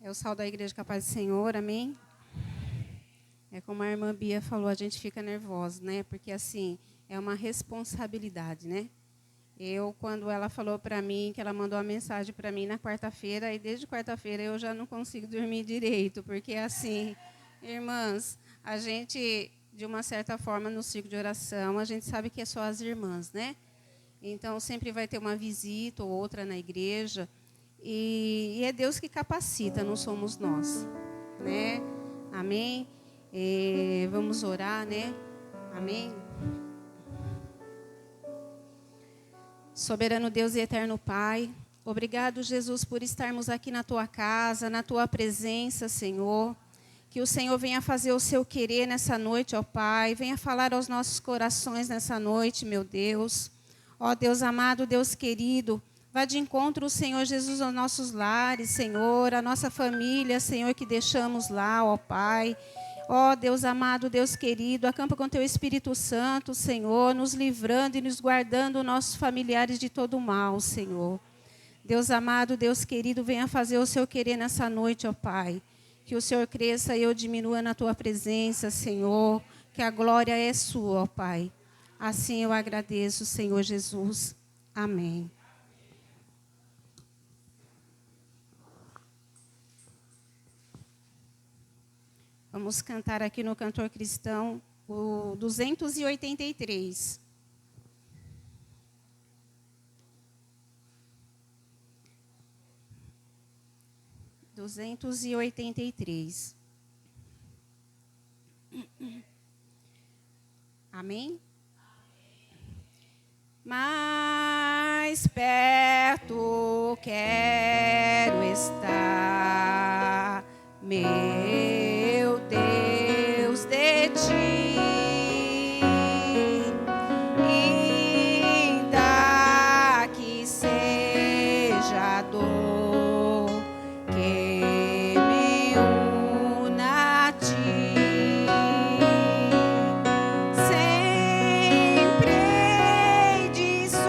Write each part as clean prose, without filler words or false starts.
Eu saio da igreja com a paz do Senhor, amém? É como a irmã Bia falou, a gente fica nervosa, né? Porque, assim, é uma responsabilidade, né? Quando ela falou para mim, que ela mandou uma mensagem para mim na quarta-feira, e desde quarta-feira eu já não consigo dormir direito, porque, assim, irmãs, a gente, de uma certa forma, no círculo de oração, a gente sabe que é só as irmãs, né? Então, sempre vai ter uma visita ou outra na igreja, e é Deus que capacita, não somos nós, né? Amém? Vamos orar, né? Amém? Soberano Deus e eterno Pai, obrigado, Jesus, por estarmos aqui na Tua casa, na Tua presença, Senhor. Que o Senhor venha fazer o seu querer nessa noite, ó Pai. Venha falar aos nossos corações nessa noite, meu Deus. Ó Deus amado, Deus querido, vá de encontro, Senhor Jesus, aos nossos lares, Senhor, a nossa família, Senhor, que deixamos lá, ó Pai. Ó Deus amado, Deus querido, acampa com Teu Espírito Santo, Senhor, nos livrando e nos guardando nossos familiares de todo mal, Senhor. Deus amado, Deus querido, venha fazer o seu querer nessa noite, ó Pai. Que o Senhor cresça e eu diminua na Tua presença, Senhor, que a glória é Sua, ó Pai. Assim eu agradeço, Senhor Jesus. Amém. Vamos cantar aqui no Cantor Cristão o 283. Amém? Mais perto quero estar, meu Deus, de Ti, ainda que seja dor que me una a Ti. Sempre hei de suplicar,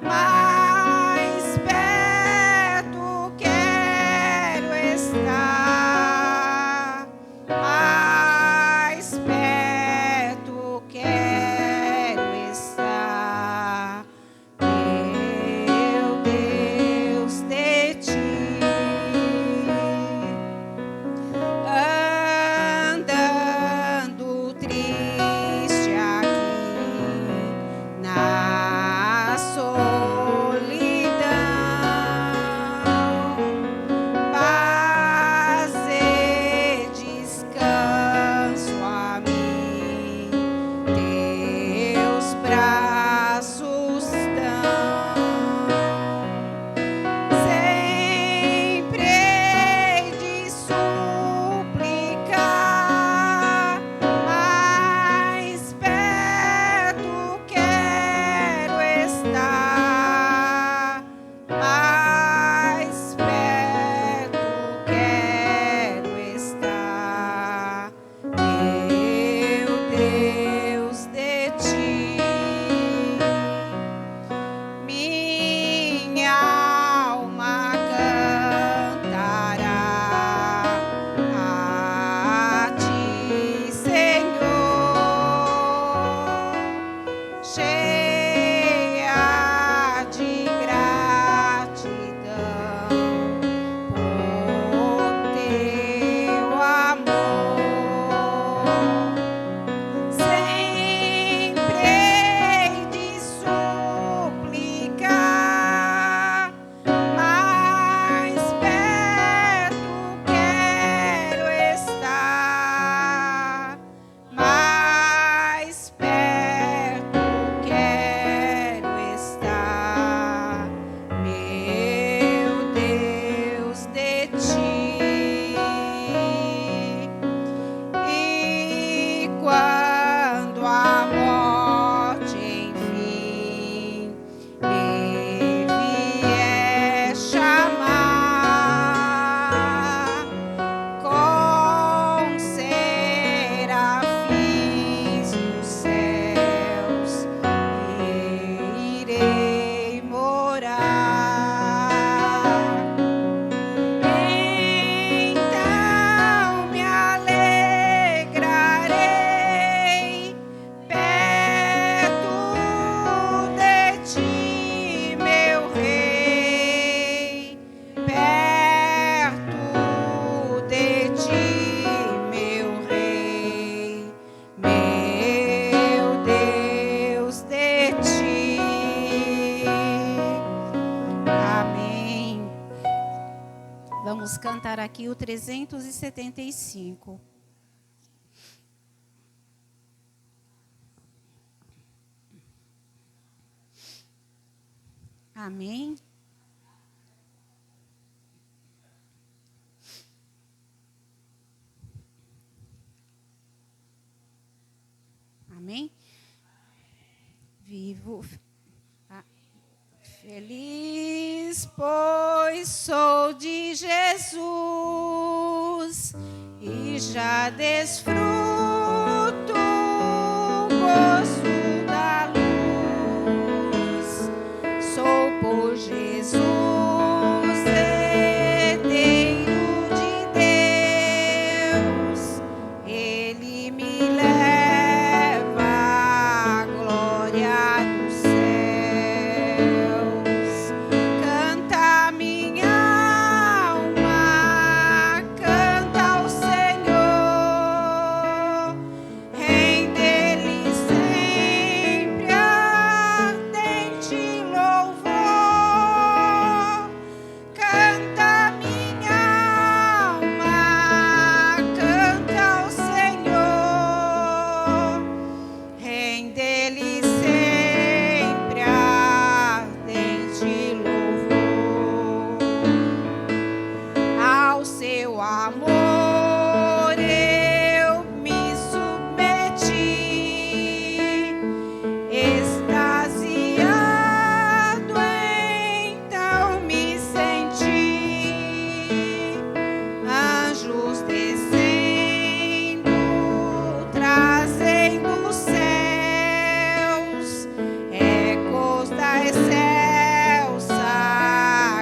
mais perto quero estar, mais perto quero estar, meu Deus, de Ti. Andando triste aqui na solidão, paz e descanso a mim, Teus braços dão. Sempre hei de suplicar, mais perto quero estar, mais perto quero estar, meu Deus, de Ti. Minha alma cantará a Ti, Senhor, cheia vamos cantar aqui o 375. Amém. Amém. Vivo. Feliz, pois sou de Jesus e já desfruto o gozo da luz. Sou por Jesus, herdeiro de Deus. Ele me leva à glória dos céus. Canta minha alma, canta ao Senhor. Rende-lhe sempre ardente louvor. Canta minha alma, canta ao Senhor. Rende-lhe sempre ardente louvor. Ao seu amor eu me submeti, extasiado então me senti. Anjos descendo, trazendo os céus, ecos da excelsa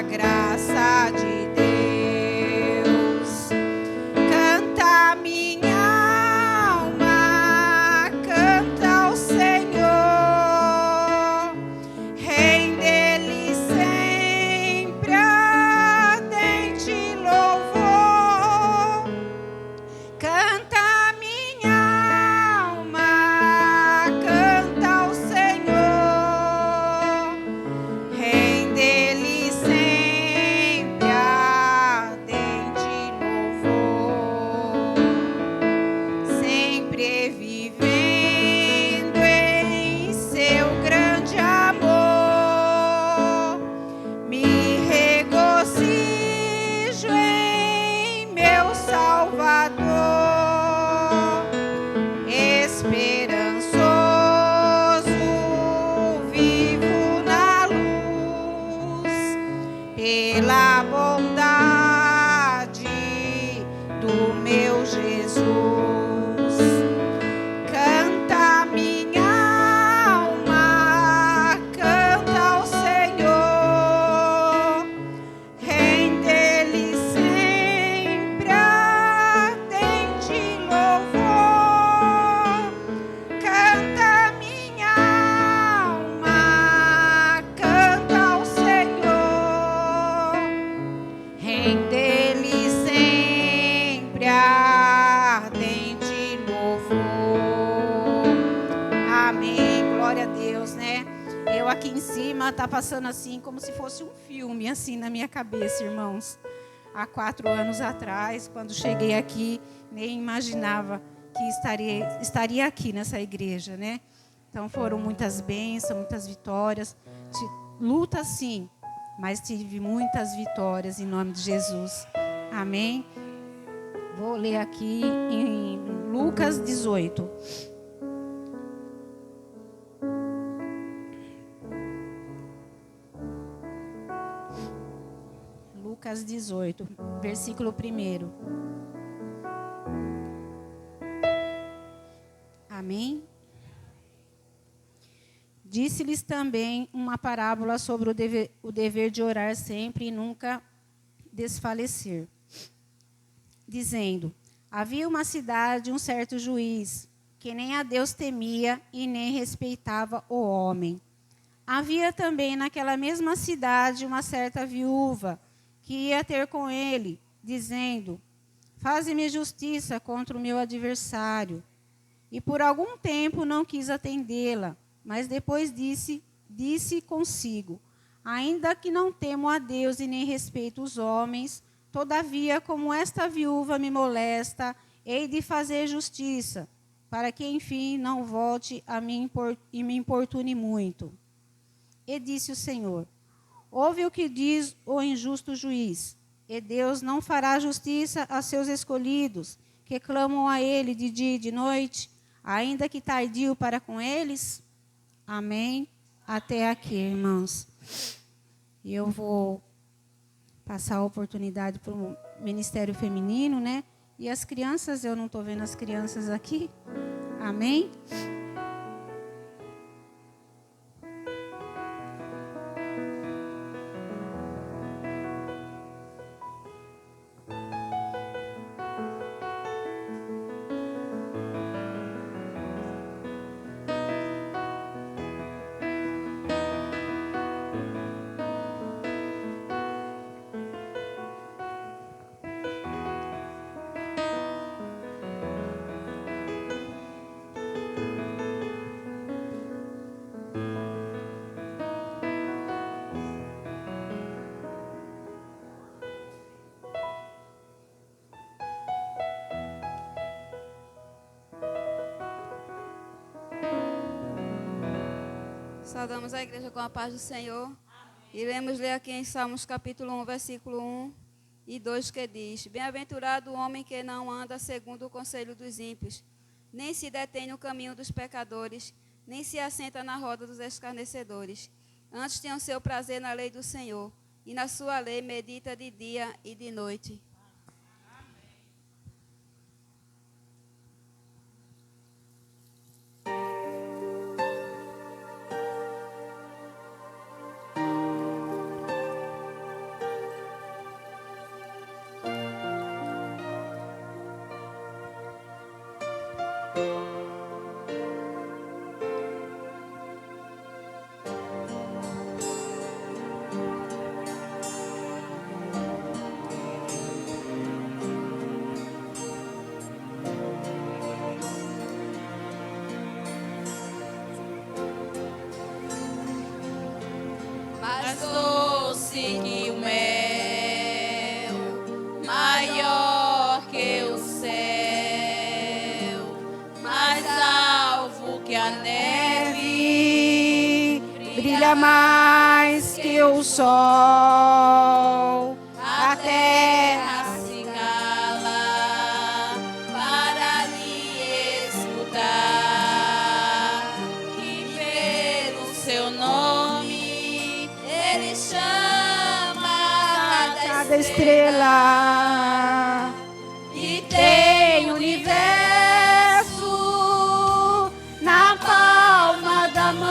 graça de Deus. Canta minha alma, canta ao Senhor. Rende-lhe sempre ardente louvor. Canta minha alma, canta ao Senhor. Rende-lhe sempre ardente louvor. Sempre vivendo em seu grande amor, me regozijo em meu Salvador. Esperançoso vivo na luz, pela bondade do meu Jesus. Canta minha alma, canta ao Senhor. Rende-lhe sempre ardente louvor. Canta minha alma, canta ao Senhor. Rende-lhe sempre ardente louvor. Amém. Glória a Deus, né? Eu aqui em cima tá passando assim como se fosse um filme assim na minha cabeça, irmãos. Há 4 anos atrás, quando cheguei aqui, nem imaginava que estaria aqui nessa igreja, né? Então foram muitas bênçãos, muitas vitórias. Luta sim, mas tive muitas vitórias em nome de Jesus. Amém? Vou ler aqui em Lucas 18. Lucas 18, versículo 1. Amém? Disse-lhes também uma parábola sobre o dever de orar sempre e nunca desfalecer, dizendo: havia uma cidade, um certo juiz, que nem a Deus temia e nem respeitava o homem. Havia também naquela mesma cidade uma certa viúva, que ia ter com ele, dizendo: faze-me justiça contra o meu adversário. E por algum tempo não quis atendê-la, mas depois disse consigo: ainda que não temo a Deus e nem respeito os homens, Todavia, como esta viúva me molesta, hei de fazer justiça, para que, enfim, não volte a mim e me importune muito. E disse o Senhor: ouve o que diz o injusto juiz, e Deus não fará justiça a seus escolhidos, que clamam a Ele de dia e de noite, ainda que tardio para com eles? Amém? Até aqui, irmãos. E eu vou passar a oportunidade para o Ministério Feminino, né? E as crianças, eu não estou vendo as crianças aqui. Amém? Saudamos a igreja com a paz do Senhor. Amém. Iremos ler aqui em Salmos capítulo 1, versículo 1 e 2, que diz: Bem-aventurado o homem que não anda segundo o conselho dos ímpios, nem se detém no caminho dos pecadores, nem se assenta na roda dos escarnecedores. Antes tem o seu prazer na lei do Senhor, e na sua lei medita de dia e de noite. Mais doce que o mel, maior que o céu, mais alvo que a neve, Brilha mais que o sol. a terra se cala para lhe escutar, e pelo seu nome ele chama Cada estrela e tem o universo na palma da mão.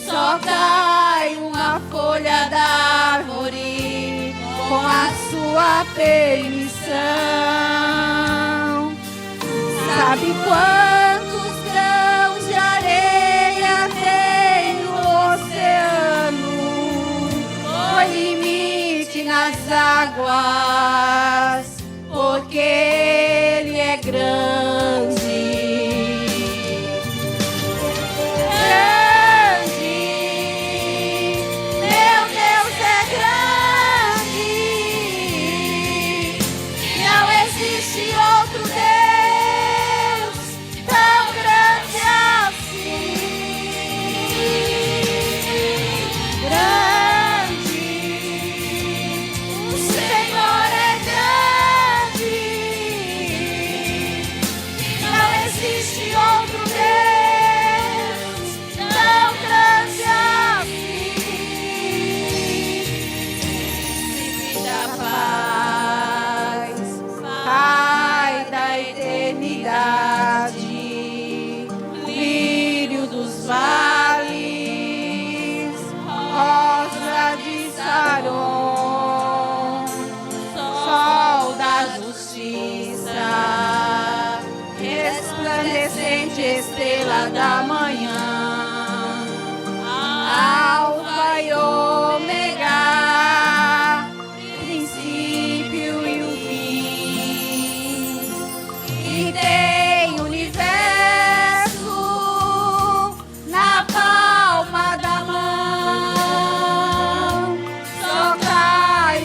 Só cai uma folha da árvore Com a sua permissão. Sabe quantos grãos de areia tem no oceano? Põe limite nas águas, porque Ele é grande. Grande, meu Deus é grande. Não existe outro Deus tão grande assim. Grande, o Senhor é grande. Não existe outro Deus tão grande assim. príncipe da paz, Pai da eternidade, lírio dos vales, rosa de Saron, sol da justiça, resplandecente estrela da manhã, Alfa e Ômega, princípio e o fim, e tem o universo na palma da mão. Só cai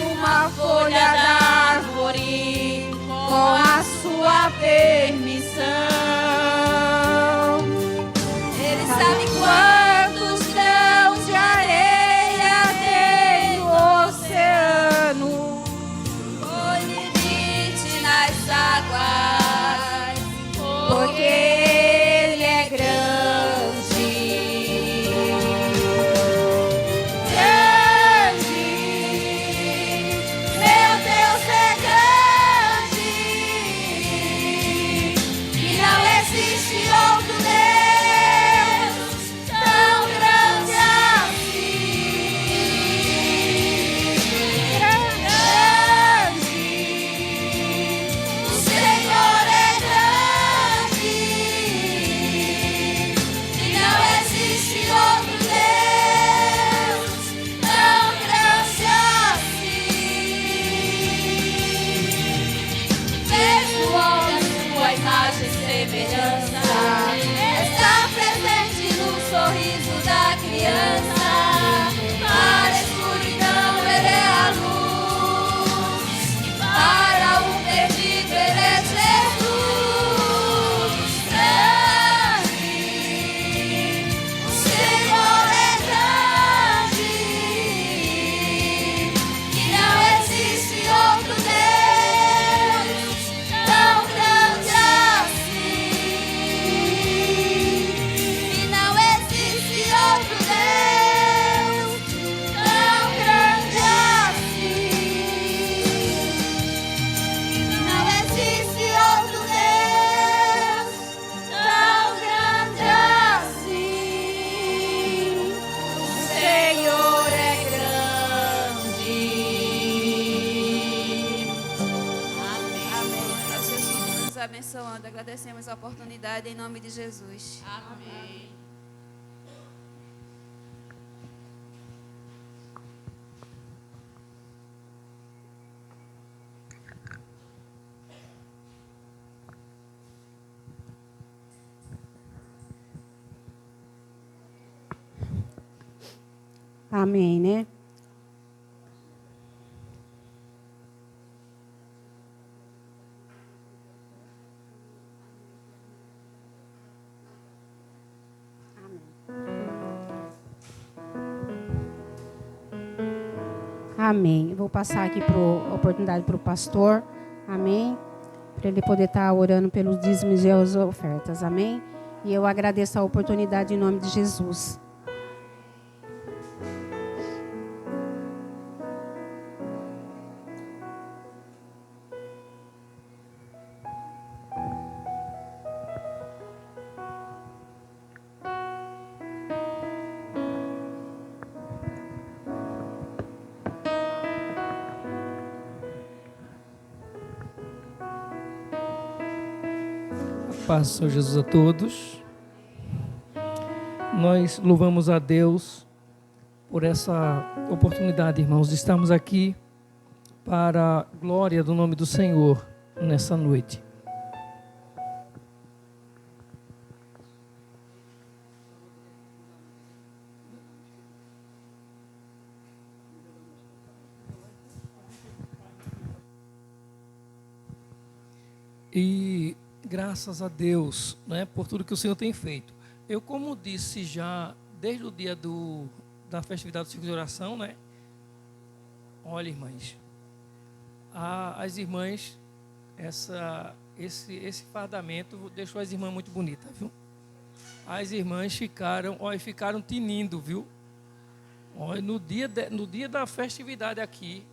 abençoando. Agradecemos a oportunidade em nome de Jesus. Amém. Amém, né? Amém. Vou passar aqui a oportunidade para o pastor. Amém. Para ele poder estar orando pelos dízimos e as ofertas. Amém. E eu agradeço a oportunidade em nome de Jesus. Paz do Senhor Jesus a todos. Nós louvamos a Deus por essa oportunidade, irmãos, de estarmos aqui para a glória do nome do Senhor nessa noite. E graças a Deus, né, por tudo que o Senhor tem feito. Eu, como disse já, desde o dia da festividade do ciclo de oração, né? Olha, irmãs, as irmãs, esse fardamento deixou as irmãs muito bonitas, viu? As irmãs ficaram tinindo, viu? Olha, no dia da festividade aqui,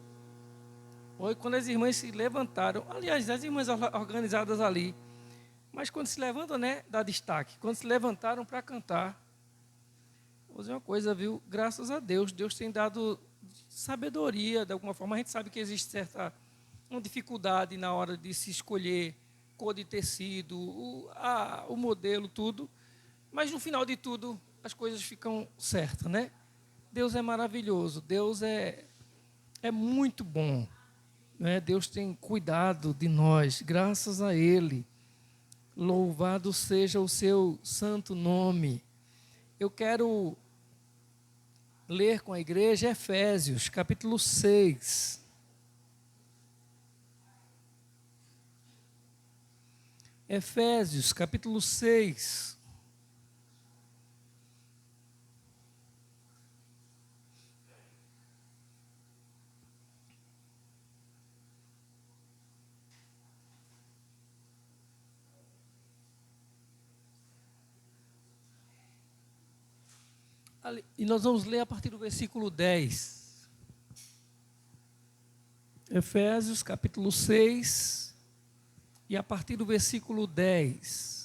olha, quando as irmãs se levantaram, aliás, as irmãs organizadas ali, mas quando se levantam, né, dá destaque. Quando se levantaram para cantar, vou dizer uma coisa, viu? Graças a Deus, Deus tem dado sabedoria, de alguma forma. A gente sabe que existe uma dificuldade na hora de se escolher cor de tecido, o modelo, tudo. Mas no final de tudo, as coisas ficam certas, né? Deus é maravilhoso, Deus é muito bom, né? Deus tem cuidado de nós, graças a Ele. Louvado seja o seu santo nome. Eu quero ler com a igreja Efésios, capítulo 6. Efésios, capítulo 6. E nós vamos ler a partir do versículo 10. Efésios, capítulo 6, e a partir do versículo 10.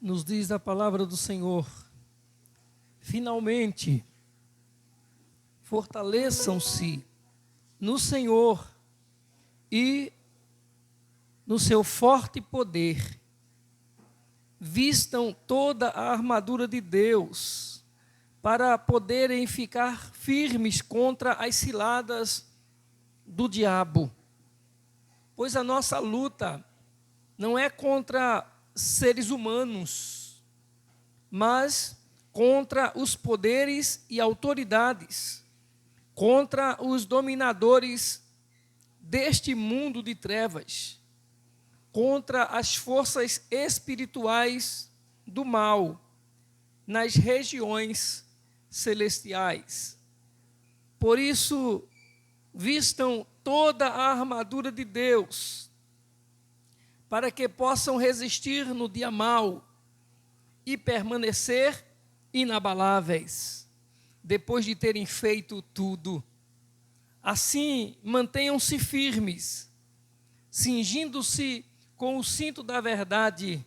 Nos diz a palavra do Senhor: finalmente, fortaleçam-se no Senhor e no seu forte poder. Vistam toda a armadura de Deus, para poderem ficar firmes contra as ciladas do diabo. Pois a nossa luta não é contra seres humanos, mas contra os poderes e autoridades, contra os dominadores deste mundo de trevas, contra as forças espirituais do mal nas regiões celestiais. Por isso, vistam toda a armadura de Deus, para que possam resistir no dia mau e permanecer inabaláveis, depois de terem feito tudo. Assim, mantenham-se firmes cingindo-se com o cinto da verdade,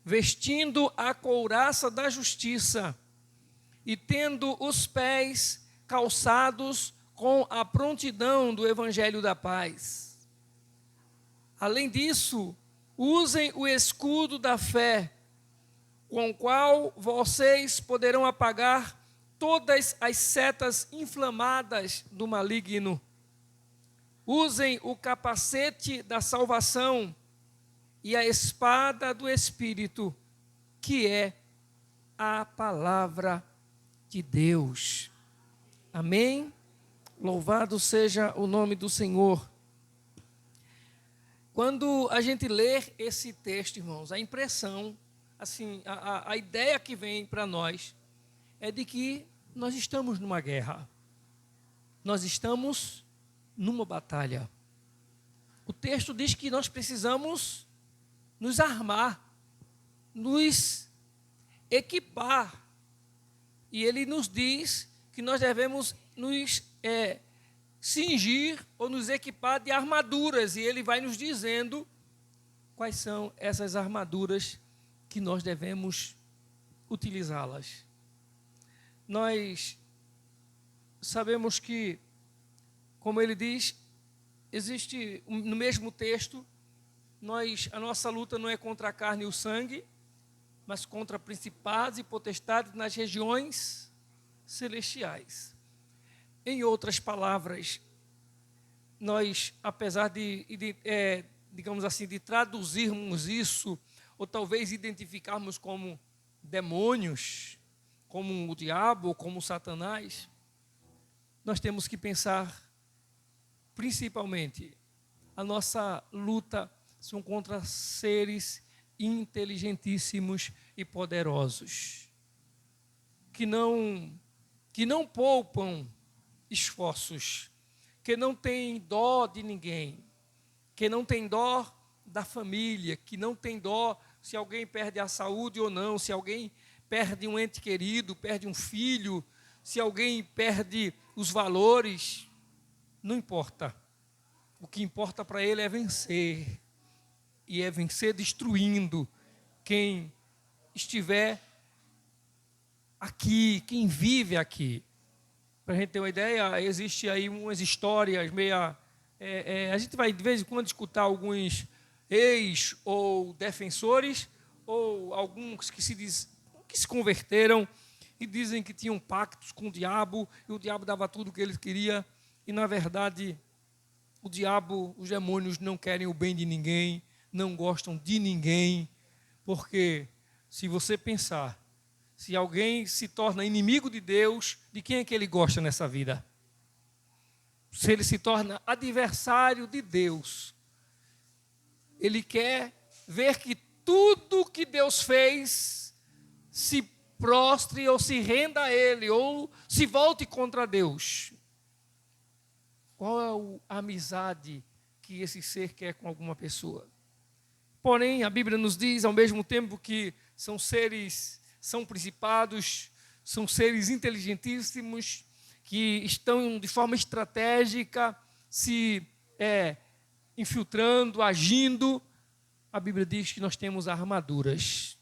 vestindo a couraça da justiça e tendo os pés calçados com a prontidão do evangelho da paz. Além disso, usem o escudo da fé, com o qual vocês poderão apagar todas as setas inflamadas do maligno. Usem o capacete da salvação e a espada do Espírito, que é a palavra de Deus. Amém? Louvado seja o nome do Senhor. Quando a gente lê esse texto, irmãos, a impressão, assim, a ideia que vem para nós é de que nós estamos numa guerra. Nós estamos numa batalha. O texto diz que nós precisamos nos armar, nos equipar. E ele nos diz que nós devemos nos cingir ou nos equipar de armaduras. E ele vai nos dizendo quais são essas armaduras que nós devemos utilizá-las. Nós sabemos que, como ele diz, existe no mesmo texto, a nossa luta não é contra a carne e o sangue, mas contra principados e potestades nas regiões celestiais. Em outras palavras, nós, apesar digamos assim, de traduzirmos isso, ou talvez identificarmos como demônios, como o diabo, ou como Satanás, nós temos que pensar, principalmente, a nossa luta são contra seres inteligentíssimos e poderosos, que não poupam esforços, que não têm dó de ninguém, que não têm dó da família, que não têm dó se alguém perde a saúde ou não, se alguém perde um ente querido, perde um filho, se alguém perde os valores, não importa. O que importa para ele é vencer, e é vencer destruindo quem estiver aqui, quem vive aqui. Para a gente ter uma ideia, existe aí umas histórias meia... a gente vai de vez em quando escutar alguns ex ou defensores, ou alguns que se converteram e dizem que tinham pactos com o diabo, e o diabo dava tudo o que ele queria, e na verdade o diabo, os demônios não querem o bem de ninguém, não gostam de ninguém, porque se você pensar, se alguém se torna inimigo de Deus, de quem é que ele gosta nessa vida? Se ele se torna adversário de Deus, ele quer ver que tudo que Deus fez se prostre ou se renda a ele, ou se volte contra Deus. Qual é a amizade que esse ser quer com alguma pessoa? Porém, a Bíblia nos diz, ao mesmo tempo, que são principados, são seres inteligentíssimos, que estão de forma estratégica se infiltrando, agindo. A Bíblia diz que nós temos armaduras.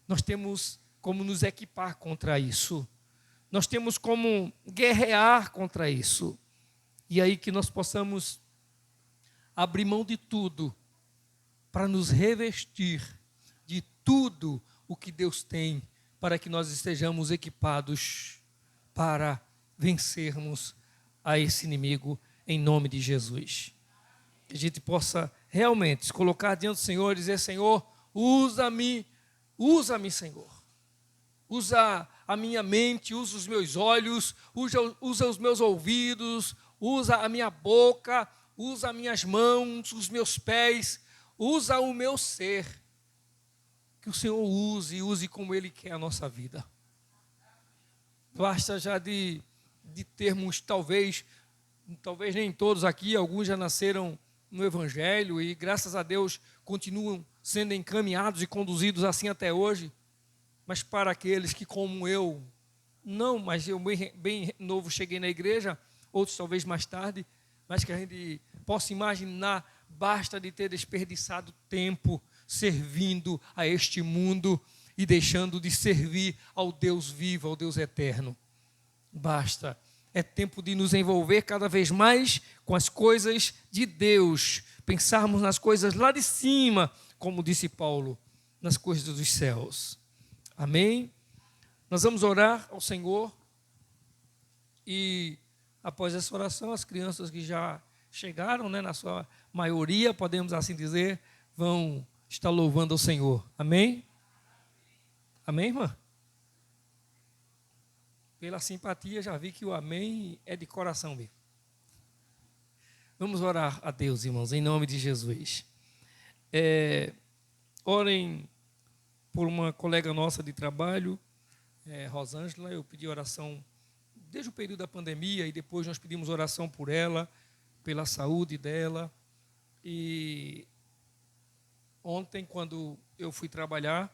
Nós temos como nos equipar contra isso. Nós temos como guerrear contra isso. E aí que nós possamos abrir mão de tudo para nos revestir de tudo o que Deus tem para que nós estejamos equipados para vencermos a esse inimigo em nome de Jesus. Que a gente possa realmente se colocar diante do Senhor e dizer: Senhor, usa-me, Senhor. Usa a minha mente, usa os meus olhos, usa os meus ouvidos, usa a minha boca, usa as minhas mãos, os meus pés, usa o meu ser. Que o Senhor use como Ele quer a nossa vida. Basta já de termos, talvez nem todos aqui, alguns já nasceram no Evangelho e graças a Deus continuam sendo encaminhados e conduzidos assim até hoje. Mas para aqueles que, como eu, não, mas eu bem novo cheguei na igreja, outros talvez mais tarde, mas que a gente possa imaginar Basta de ter desperdiçado tempo servindo a este mundo e deixando de servir ao Deus vivo, ao Deus eterno. Basta. É tempo de nos envolver cada vez mais com as coisas de Deus. Pensarmos nas coisas lá de cima, como disse Paulo, nas coisas dos céus. Amém? Nós vamos orar ao Senhor e após essa oração, as crianças que já chegaram, na sua maioria, podemos assim dizer, vão estar louvando ao Senhor. Amém? Amém, irmã? Pela simpatia, já vi que o amém é de coração mesmo. Vamos orar a Deus, irmãos, em nome de Jesus. Orem por uma colega nossa de trabalho, Rosângela. Eu pedi oração desde o período da pandemia e depois nós pedimos oração por ela, pela saúde dela. E ontem, quando eu fui trabalhar,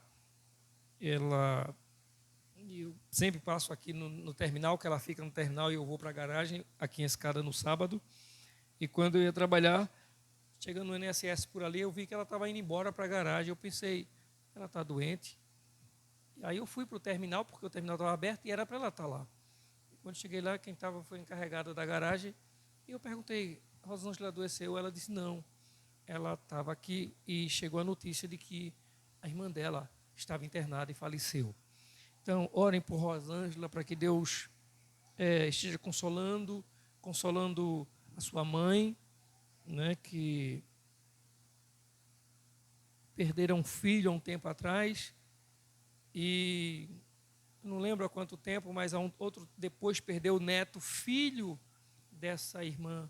eu sempre passo aqui no terminal, que ela fica no terminal e eu vou para a garagem, aqui em Escada, no sábado. E quando eu ia trabalhar, chegando no INSS por ali, eu vi que ela estava indo embora para a garagem. Eu pensei, ela está doente. E aí eu fui para o terminal, porque o terminal estava aberto e era para ela estar lá. Quando cheguei lá, quem foi encarregada da garagem, e eu perguntei, Rosângela adoeceu? Ela disse, não. Ela estava aqui e chegou a notícia de que a irmã dela estava internada e faleceu. Então, orem por Rosângela para que Deus esteja consolando a sua mãe, que perderam um filho há um tempo atrás e não lembro há quanto tempo, mas outro depois perdeu o neto, filho dessa irmã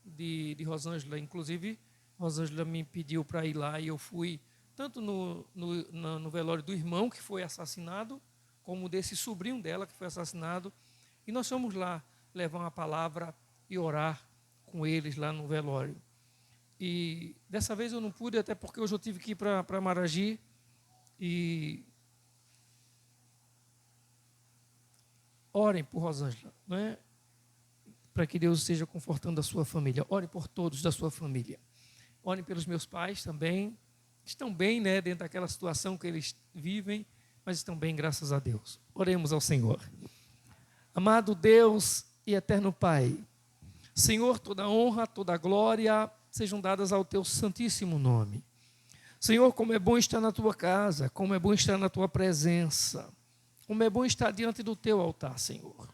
de Rosângela. Inclusive, Rosângela me pediu para ir lá e eu fui tanto no velório do irmão que foi assassinado, como desse sobrinho dela que foi assassinado. E nós fomos lá levar uma palavra e orar com eles lá no velório. E dessa vez eu não pude, até porque hoje eu tive que ir para Maragi. E orem por Rosângela, para que Deus esteja confortando a sua família. Orem por todos da sua família. Orem pelos meus pais também. Estão bem, dentro daquela situação que eles vivem, mas estão bem, graças a Deus. Oremos ao Senhor. Amado Deus e eterno Pai, Senhor, toda honra, toda glória sejam dadas ao teu santíssimo nome. Senhor, como é bom estar na tua casa, como é bom estar na tua presença, como é bom estar diante do teu altar, Senhor.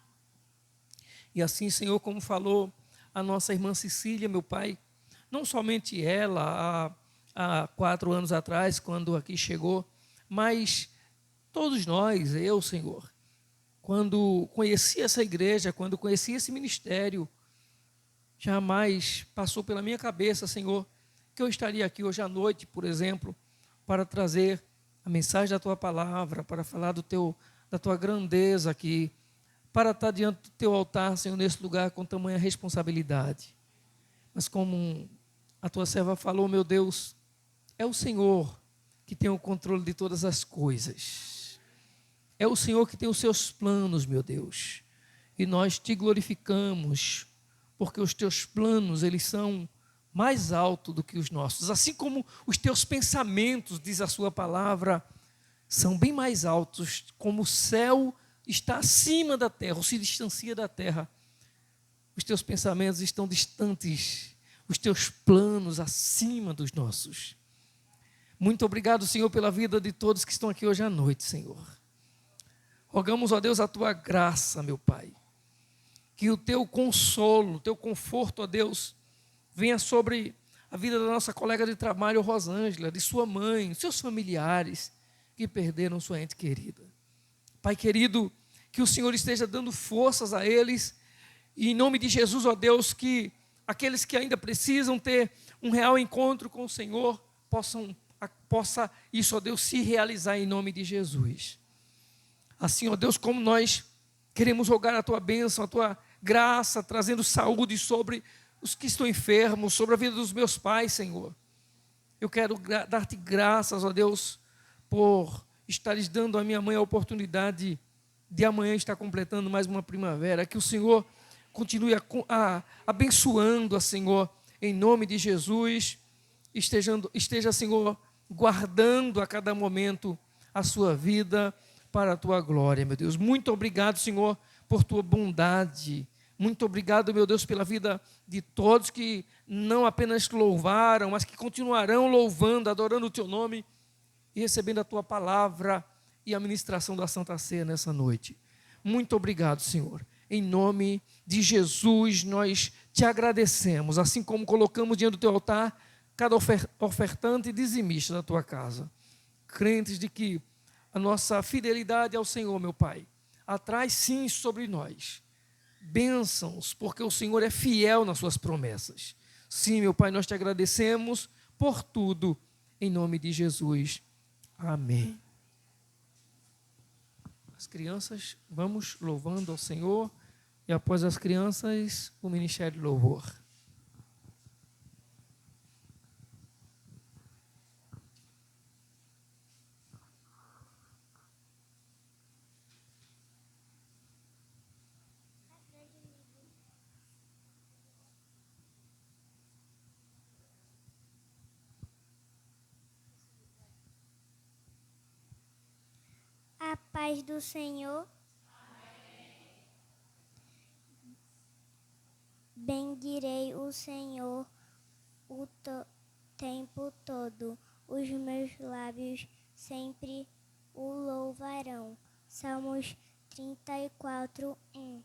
E assim, Senhor, como falou a nossa irmã Cecília, meu Pai, não somente ela, há 4 anos atrás, quando aqui chegou, mas todos nós, eu, Senhor, quando conheci essa igreja, quando conheci esse ministério, jamais passou pela minha cabeça, Senhor, que eu estaria aqui hoje à noite, por exemplo, para trazer a mensagem da Tua palavra, para falar da Tua grandeza aqui, para estar diante do Teu altar, Senhor, nesse lugar com tamanha responsabilidade. Mas como a Tua serva falou, meu Deus, é o Senhor que tem o controle de todas as coisas. É o Senhor que tem os seus planos, meu Deus. E nós Te glorificamos, porque os Teus planos, eles são mais altos do que os nossos. Assim como os Teus pensamentos, diz a Sua palavra, são bem mais altos, como o céu está acima da terra, ou se distancia da terra. Os Teus pensamentos estão distantes, os Teus planos acima dos nossos. Muito obrigado, Senhor, pela vida de todos que estão aqui hoje à noite, Senhor. Rogamos, ó Deus, a Tua graça, meu Pai. Que o Teu consolo, o Teu conforto, ó Deus, venha sobre a vida da nossa colega de trabalho, Rosângela, de sua mãe, seus familiares que perderam sua ente querida. Pai querido, que o Senhor esteja dando forças a eles e em nome de Jesus, ó Deus, que aqueles que ainda precisam ter um real encontro com o Senhor, possa isso, ó Deus, se realizar em nome de Jesus. Assim, ó Deus, como nós queremos rogar a Tua bênção, a Tua graça, trazendo saúde sobre os que estão enfermos, sobre a vida dos meus pais, Senhor. Eu quero dar-te graças, ó Deus, por estares dando à minha mãe a oportunidade de amanhã estar completando mais uma primavera. Que o Senhor continue abençoando, Senhor, em nome de Jesus. esteja, Senhor, guardando a cada momento a sua vida para a tua glória, meu Deus. Muito obrigado, Senhor, por tua bondade. Muito obrigado, meu Deus, pela vida de todos que não apenas louvaram, mas que continuarão louvando, adorando o teu nome e recebendo a tua palavra e a ministração da Santa Ceia nessa noite. Muito obrigado, Senhor. Em nome de Jesus, nós te agradecemos, assim como colocamos diante do teu altar cada ofertante e dizimista da tua casa. Crentes de que a nossa fidelidade ao Senhor, meu Pai, atrai sim sobre nós bênçãos, porque o Senhor é fiel nas suas promessas. Sim, meu Pai, nós te agradecemos por tudo, em nome de Jesus. Amém. As crianças, vamos louvando ao Senhor, e após as crianças, o Ministério de Louvor. A paz do Senhor. Bendirei o Senhor o tempo todo. Os meus lábios sempre o louvarão. Salmos 34, 1.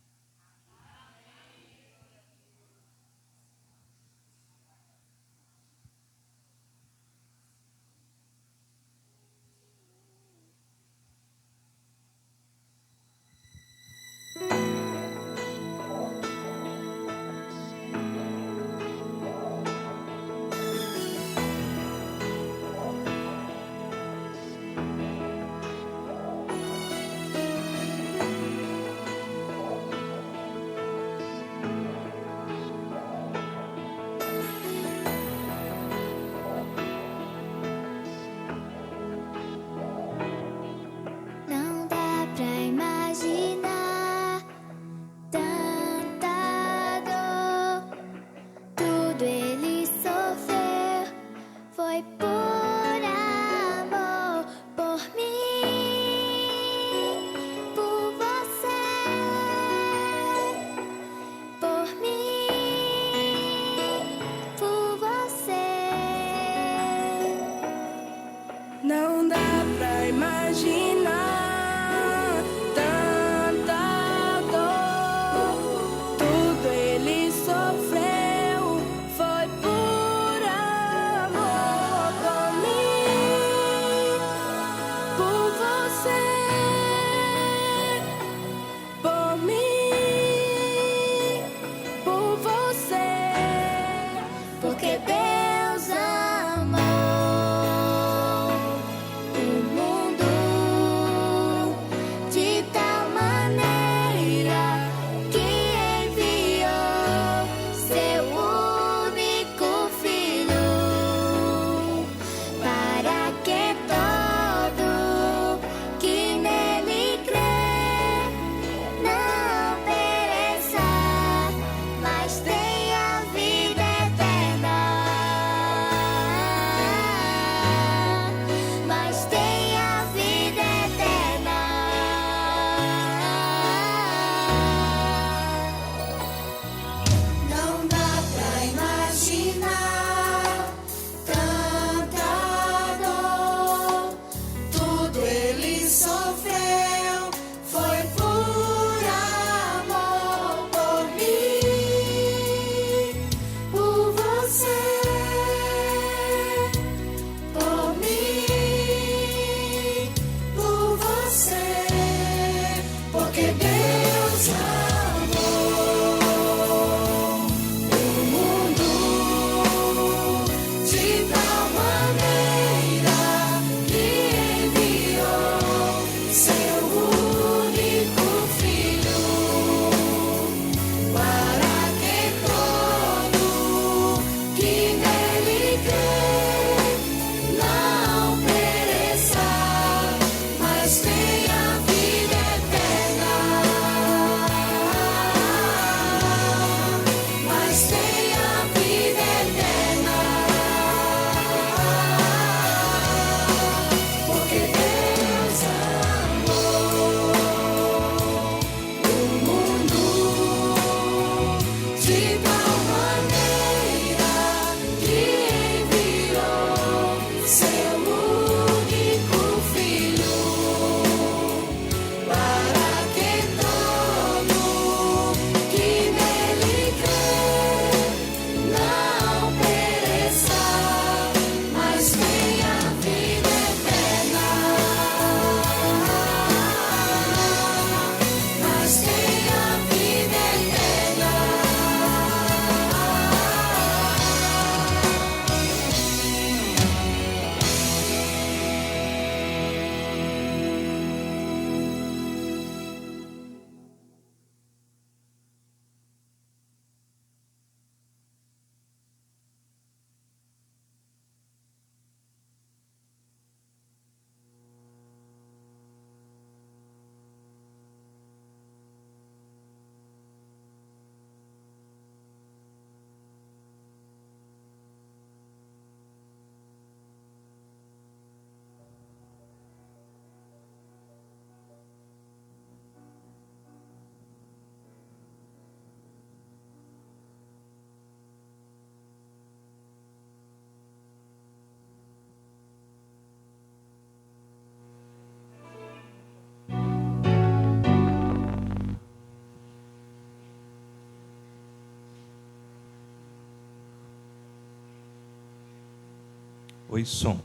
Oi, som.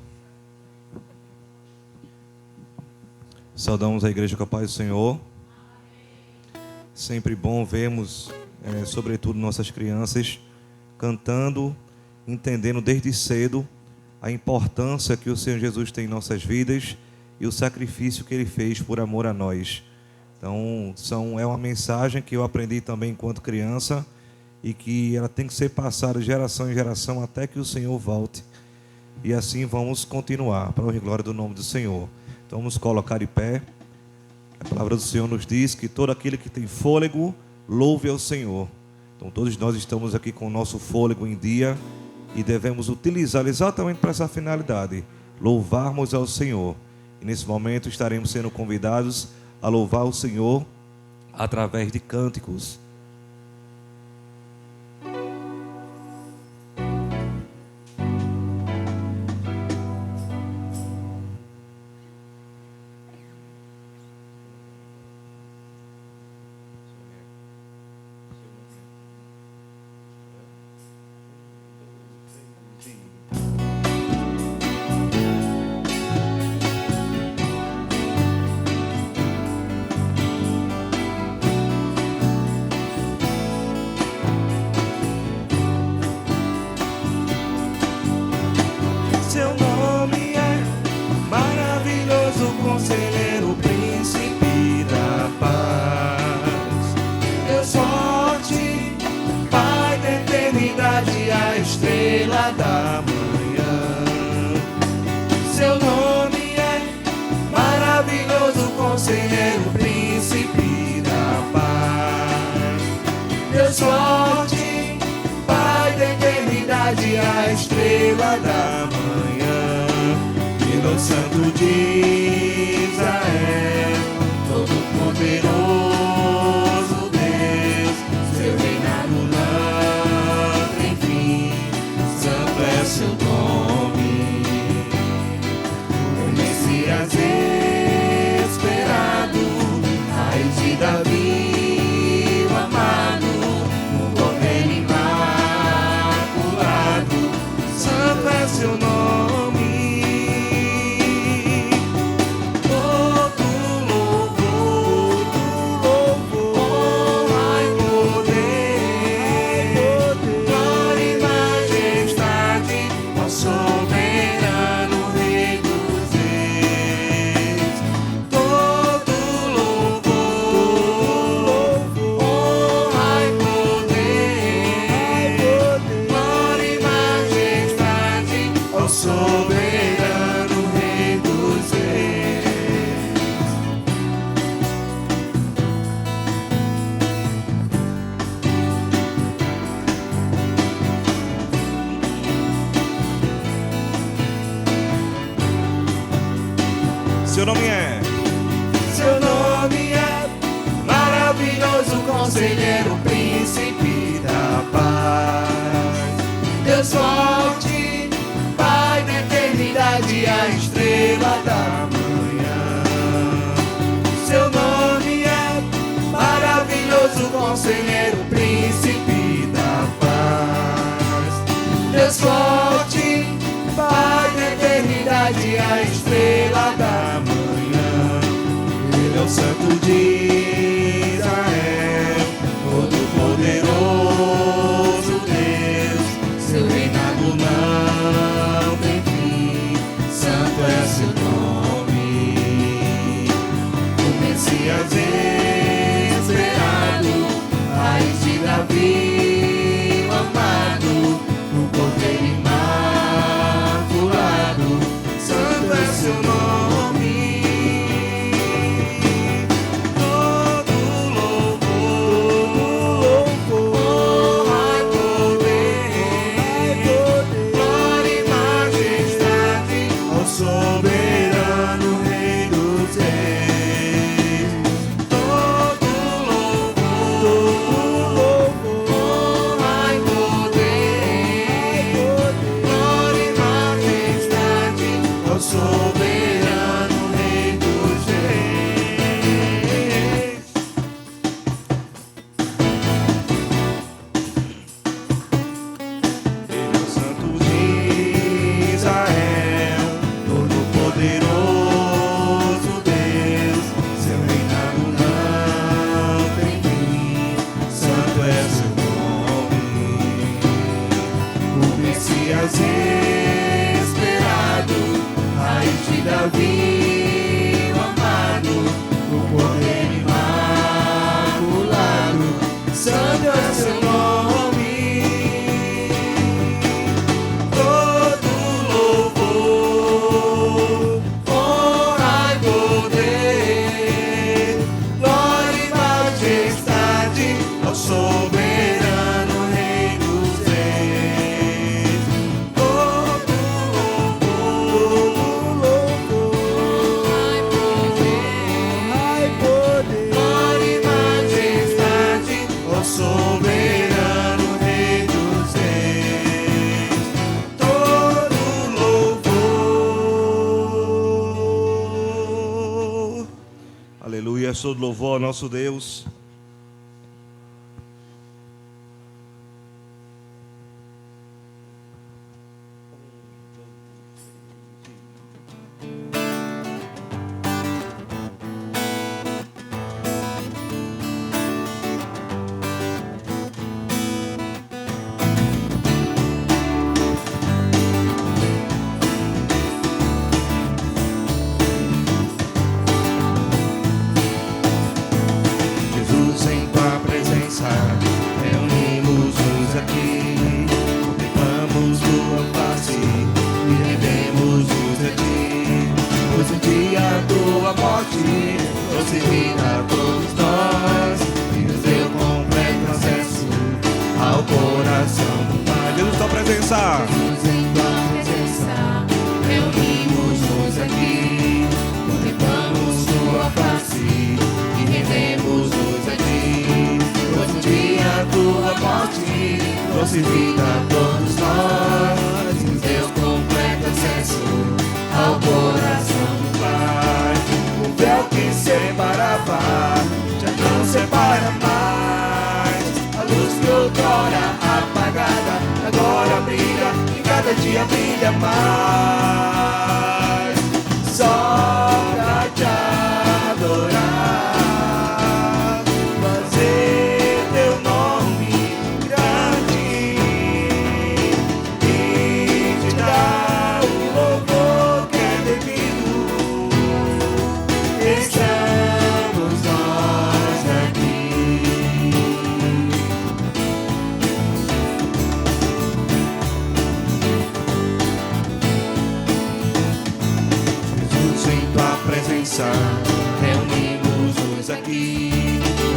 Saudamos a igreja com a paz do Senhor. Sempre bom vermos, sobretudo nossas crianças, cantando, entendendo desde cedo a importância que o Senhor Jesus tem em nossas vidas e o sacrifício que Ele fez por amor a nós. Então, é uma mensagem que eu aprendi também enquanto criança e que ela tem que ser passada de geração em geração até que o Senhor volte. E assim vamos continuar, para a glória do nome do Senhor. Então vamos colocar de pé. A palavra do Senhor nos diz que todo aquele que tem fôlego, louve ao Senhor. Então todos nós estamos aqui com o nosso fôlego em dia e devemos utilizá-lo exatamente para essa finalidade, louvarmos ao Senhor. E nesse momento estaremos sendo convidados a louvar o Senhor através de cânticos. Seu nome é maravilhoso, conselheiro, príncipe da paz. Deus forte, Pai da eternidade, a estrela da manhã. Seu nome é maravilhoso, conselheiro, príncipe da paz. Deus forte, Pai da eternidade, a estrela da manhã. Ele é o Santo de Israel, todo-poderoso Deus. Seu reinado não tem fim, santo é seu nome. O Messias esperado, raiz de Davi, o amado, o Cordeiro imaculado, santo é seu nome. Aleluia. Todo louvor ao nosso Deus. trouxe vida a todos nós, e nos deu completo acesso ao coração do Pai. O véu que separava já não separa mais. A luz que outrora apagada agora brilha e cada dia brilha mais. Só pra te adorar, fazer teu nome grande e te dar o louvor que é devido. Estamos nós aqui. Jesus, em tua presença reunimos-nos aqui,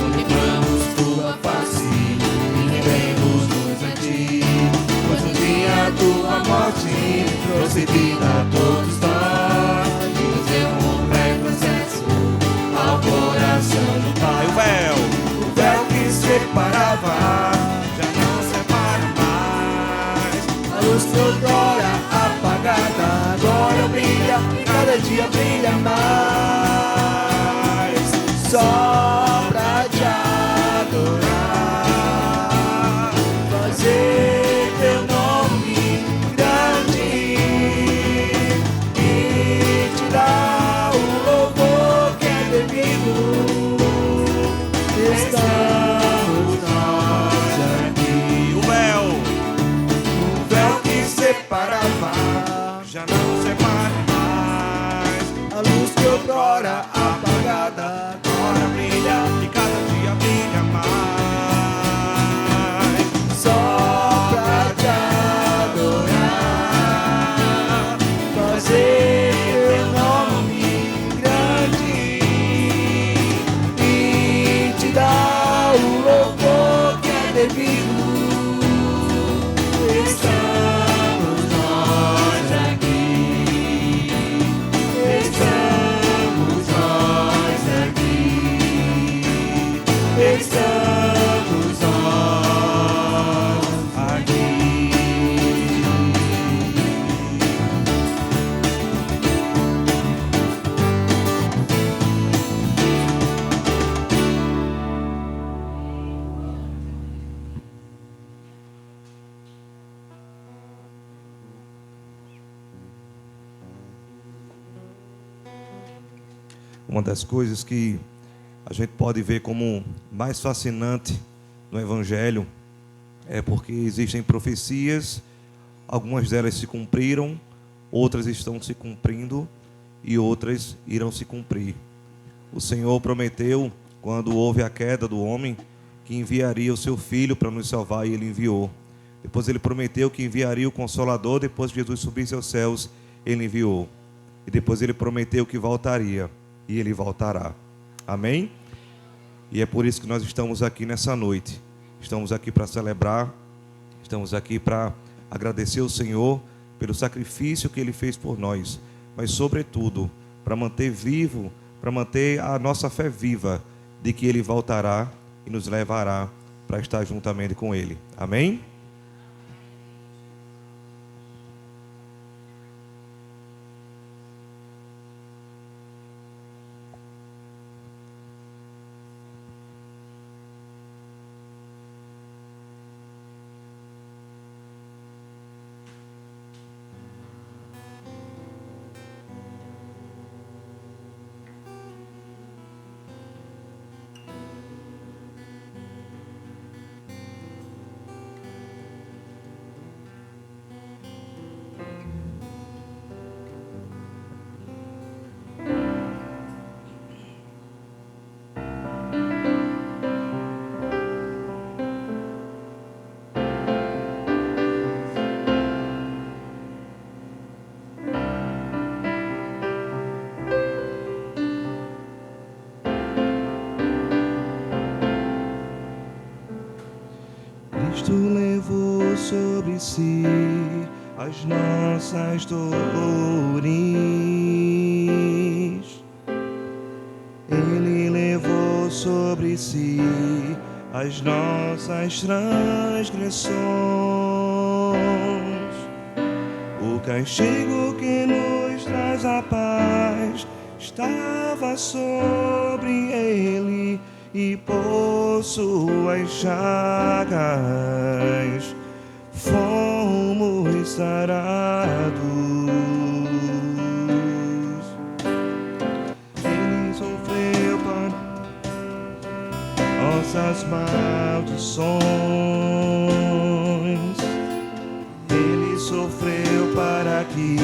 contemplamos tua face e rendemos-nos a ti, pois no dia tua morte trouxe vida a todos nós e nos deu completo acesso ao coração do Pai. O véu que separava já não separa mais. A luz que outrora apagada agora brilha e cada dia brilha mais. Só pra te adorar, fazer teu nome grande e te dar o louvor que é devido. Estamos nós aqui. O véu que separava já não separa mais. A luz que outrora apagada agora brilha e cada dia brilha mais. Só pra te adorar, fazer teu nome grande e te dar o louvor que é devido. Estamos nós aqui. Estamos nós aqui. Estamos nós aqui. Uma das coisas que a gente pode ver como mais fascinante no Evangelho é porque existem profecias, algumas delas se cumpriram, outras estão se cumprindo e outras irão se cumprir. O Senhor prometeu, quando houve a queda do homem, que enviaria o seu Filho para nos salvar, e Ele enviou. Depois Ele prometeu que enviaria o Consolador, depois que Jesus subisse aos céus, Ele enviou. E depois Ele prometeu que voltaria, e Ele voltará. Amém? E é por isso que nós estamos aqui nessa noite. Estamos aqui para celebrar, estamos aqui para agradecer ao Senhor pelo sacrifício que Ele fez por nós, mas sobretudo para manter vivo, para manter a nossa fé viva de que Ele voltará e nos levará para estar juntamente com Ele. Amém? Cristo levou sobre si as nossas dores. Ele levou sobre si as nossas transgressões. O castigo que nos traz a paz estava sobre ele, e por suas chagas fomos sarados. Ele sofreu para nossas maldições. Ele sofreu para que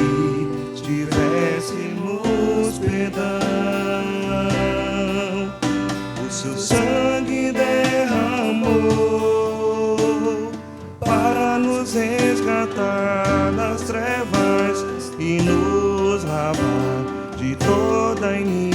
tivéssemos perdão. O seu sangue derramou para nos resgatar das trevas e nos lavar de toda iniquidade.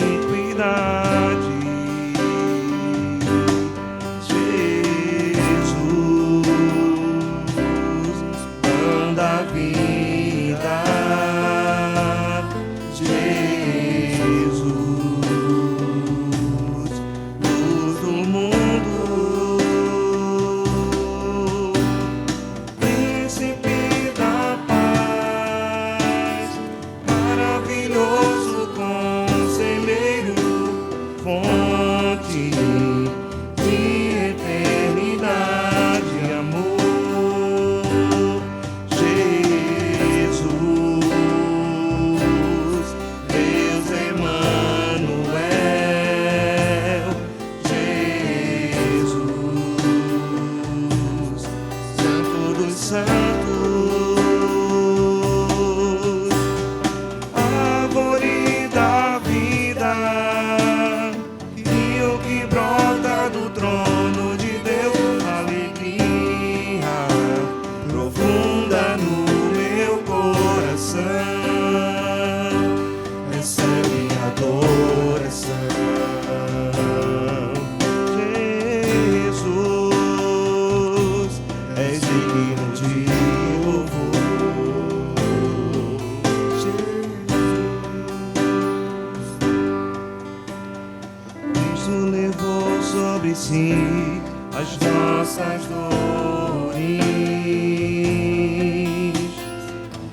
As nossas dores,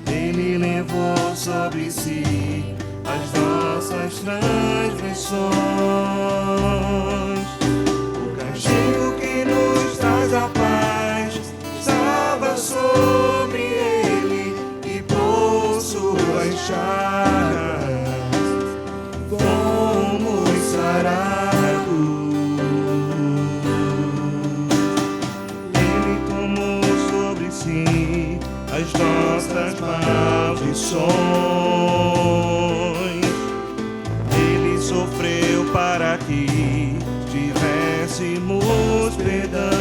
ele levou sobre si as nossas transgressões. O castigo que nos traz a paz estava sobre ele, e por suas chagas fomos sarados. As nossas maldições, ele sofreu para que tivéssemos perdão.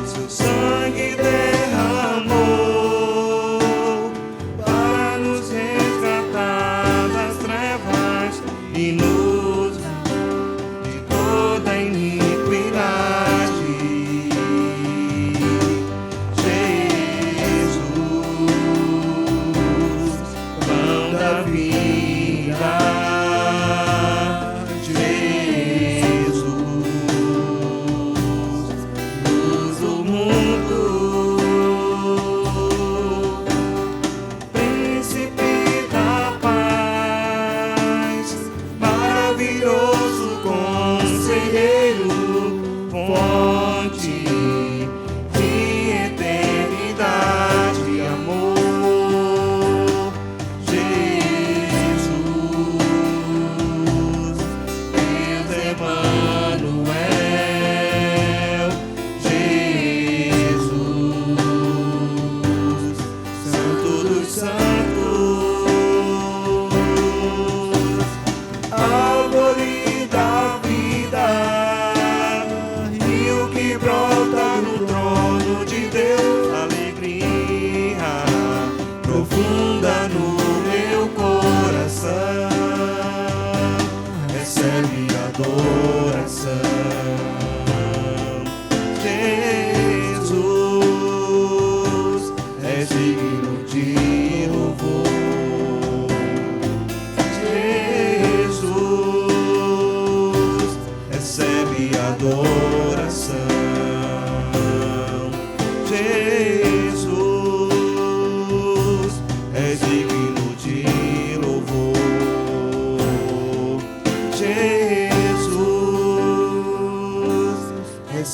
Seu sangue derramou para nos resgatar das trevas e nos de toda iniquidade. Recebe adoração,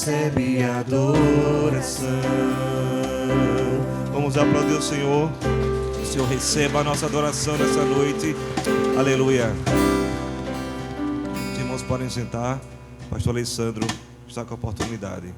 recebe adoração. Vamos aplaudir o Senhor. Que o Senhor receba a nossa adoração nessa noite. Aleluia. Os irmãos podem sentar. Pastor Alessandro está com a oportunidade.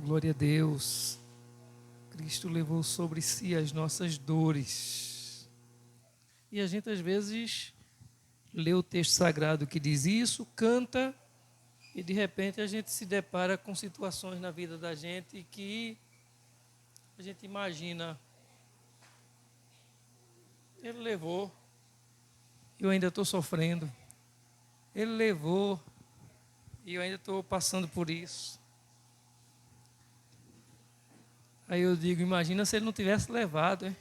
Glória a Deus. Cristo levou sobre si as nossas dores. E a gente às vezes lê o texto sagrado que diz isso, canta, e de repente a gente se depara com situações na vida da gente que a gente imagina, ele levou, eu ainda estou sofrendo. Ele levou, e eu ainda estou passando por isso. Aí eu digo, imagina se ele não tivesse levado, hein?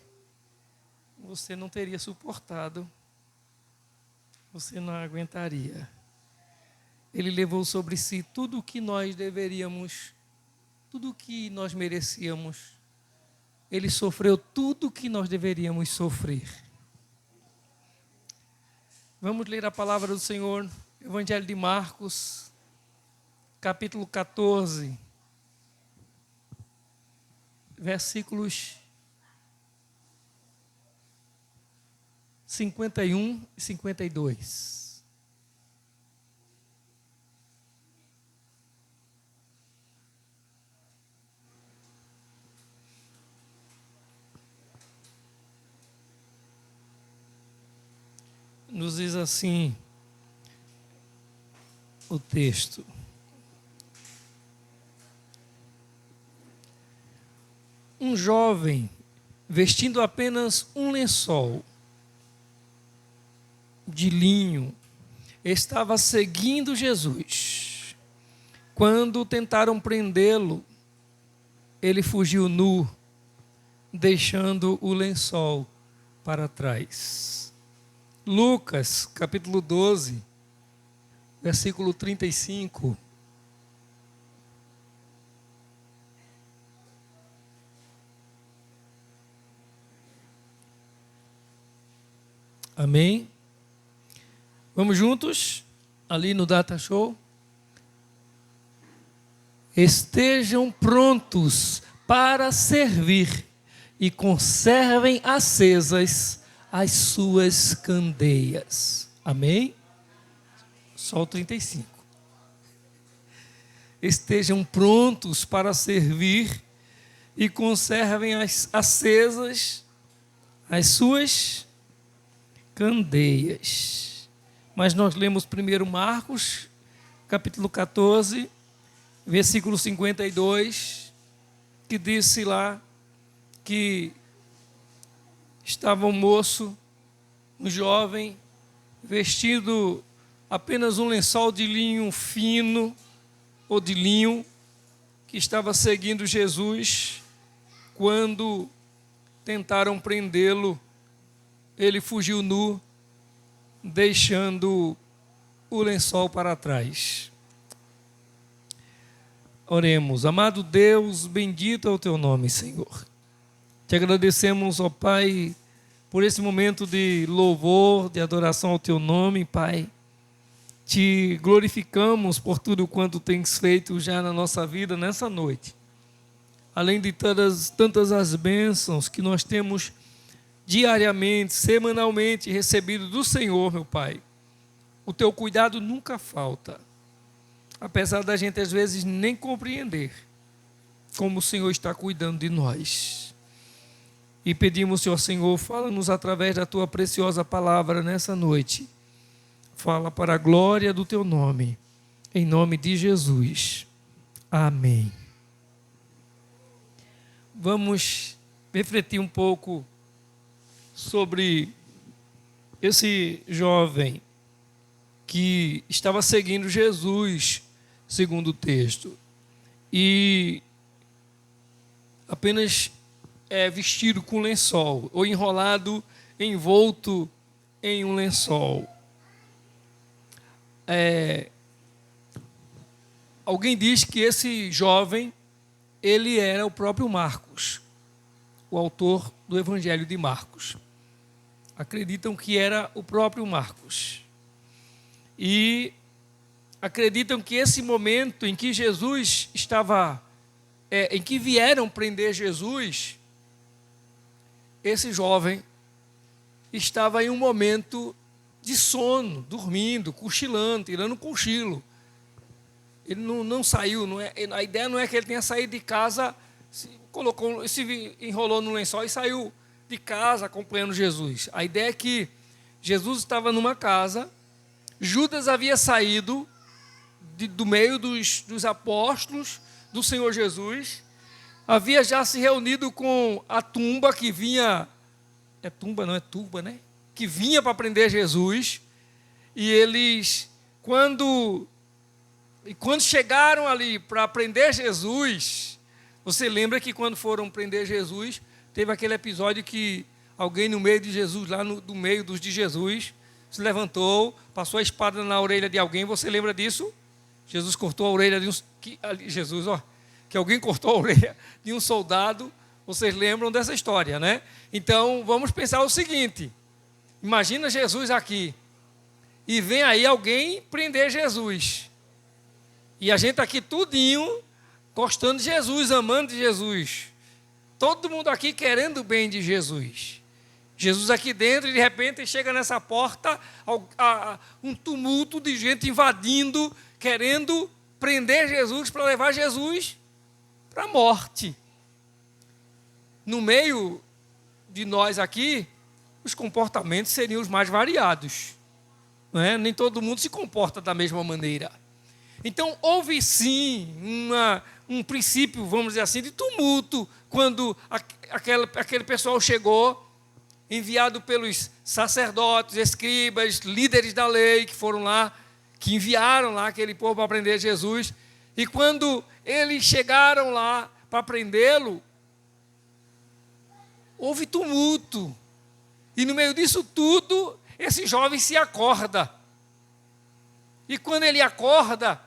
Você não teria suportado, você não aguentaria. Ele levou sobre si tudo o que nós deveríamos, tudo o que nós merecíamos. Ele sofreu tudo o que nós deveríamos sofrer. Vamos ler a palavra do Senhor, Evangelho de Marcos, capítulo 14. Versículos 51 e 52. Nos diz assim o texto: um jovem, vestindo apenas um lençol de linho, estava seguindo Jesus. Quando tentaram prendê-lo, ele fugiu nu, deixando o lençol para trás. Lucas, capítulo 12, versículo 35. Amém? Vamos juntos, ali no Data Show. Estejam prontos para servir e conservem acesas as suas candeias. Amém? Só o 35. Estejam prontos para servir e conservem acesas as suas candeias. Mas nós lemos primeiro Marcos, capítulo 14, versículo 52, que disse lá que estava um moço, um jovem, vestido apenas um lençol de linho fino, ou de linho, que estava seguindo Jesus. Quando tentaram prendê-lo, ele fugiu nu, deixando o lençol para trás. Oremos. Amado Deus, bendito é o teu nome, Senhor. Te agradecemos, ó Pai, por esse momento de louvor, de adoração ao teu nome, Pai. Te glorificamos por tudo quanto tens feito já na nossa vida nessa noite. Além de tantas as bênçãos que nós temos diariamente, semanalmente recebido do Senhor, meu Pai. O teu cuidado nunca falta. Apesar da gente às vezes nem compreender como o Senhor está cuidando de nós. E pedimos, Senhor, fala-nos através da tua preciosa palavra nessa noite. Fala para a glória do teu nome, em nome de Jesus. Amém. Vamos refletir um pouco sobre esse jovem que estava seguindo Jesus, segundo o texto, e apenas vestido com lençol, ou enrolado, envolto em um lençol. Alguém diz que esse jovem, ele era o próprio Marcos, o autor do Evangelho de Marcos. Acreditam que era o próprio Marcos. E acreditam que esse momento em que Jesus estava, em que vieram prender Jesus, esse jovem estava em um momento de sono, dormindo, cochilando, tirando um cochilo. Ele não saiu, a ideia não é que ele tenha saído de casa, se enrolou no lençol e saiu de casa acompanhando Jesus. A ideia é que Jesus estava numa casa, Judas havia saído do meio dos apóstolos do Senhor Jesus, havia já se reunido com a tumba que vinha, turba, né? Que vinha para prender Jesus, e eles, quando chegaram ali para prender Jesus, você lembra que quando foram prender Jesus, teve aquele episódio que alguém no meio de Jesus, lá no meio dos de Jesus, se levantou, passou a espada na orelha de alguém, você lembra disso? Jesus cortou a orelha de que alguém cortou a orelha de um soldado, vocês lembram dessa história, né? Então, vamos pensar o seguinte, imagina Jesus aqui, e vem aí alguém prender Jesus, e a gente aqui tudinho, gostando de Jesus, amando de Jesus, todo mundo aqui querendo o bem de Jesus. Jesus aqui dentro, e de repente chega nessa porta um tumulto de gente invadindo, querendo prender Jesus para levar Jesus para a morte. No meio de nós aqui, os comportamentos seriam os mais variados, não é? Nem todo mundo se comporta da mesma maneira. Então, houve sim um princípio, vamos dizer assim, de tumulto, quando aquele pessoal chegou, enviado pelos sacerdotes, escribas, líderes da lei, que foram lá, que enviaram lá aquele povo para prender Jesus. E quando eles chegaram lá para prendê-lo, houve tumulto. E no meio disso tudo, esse jovem se acorda. E quando ele acorda,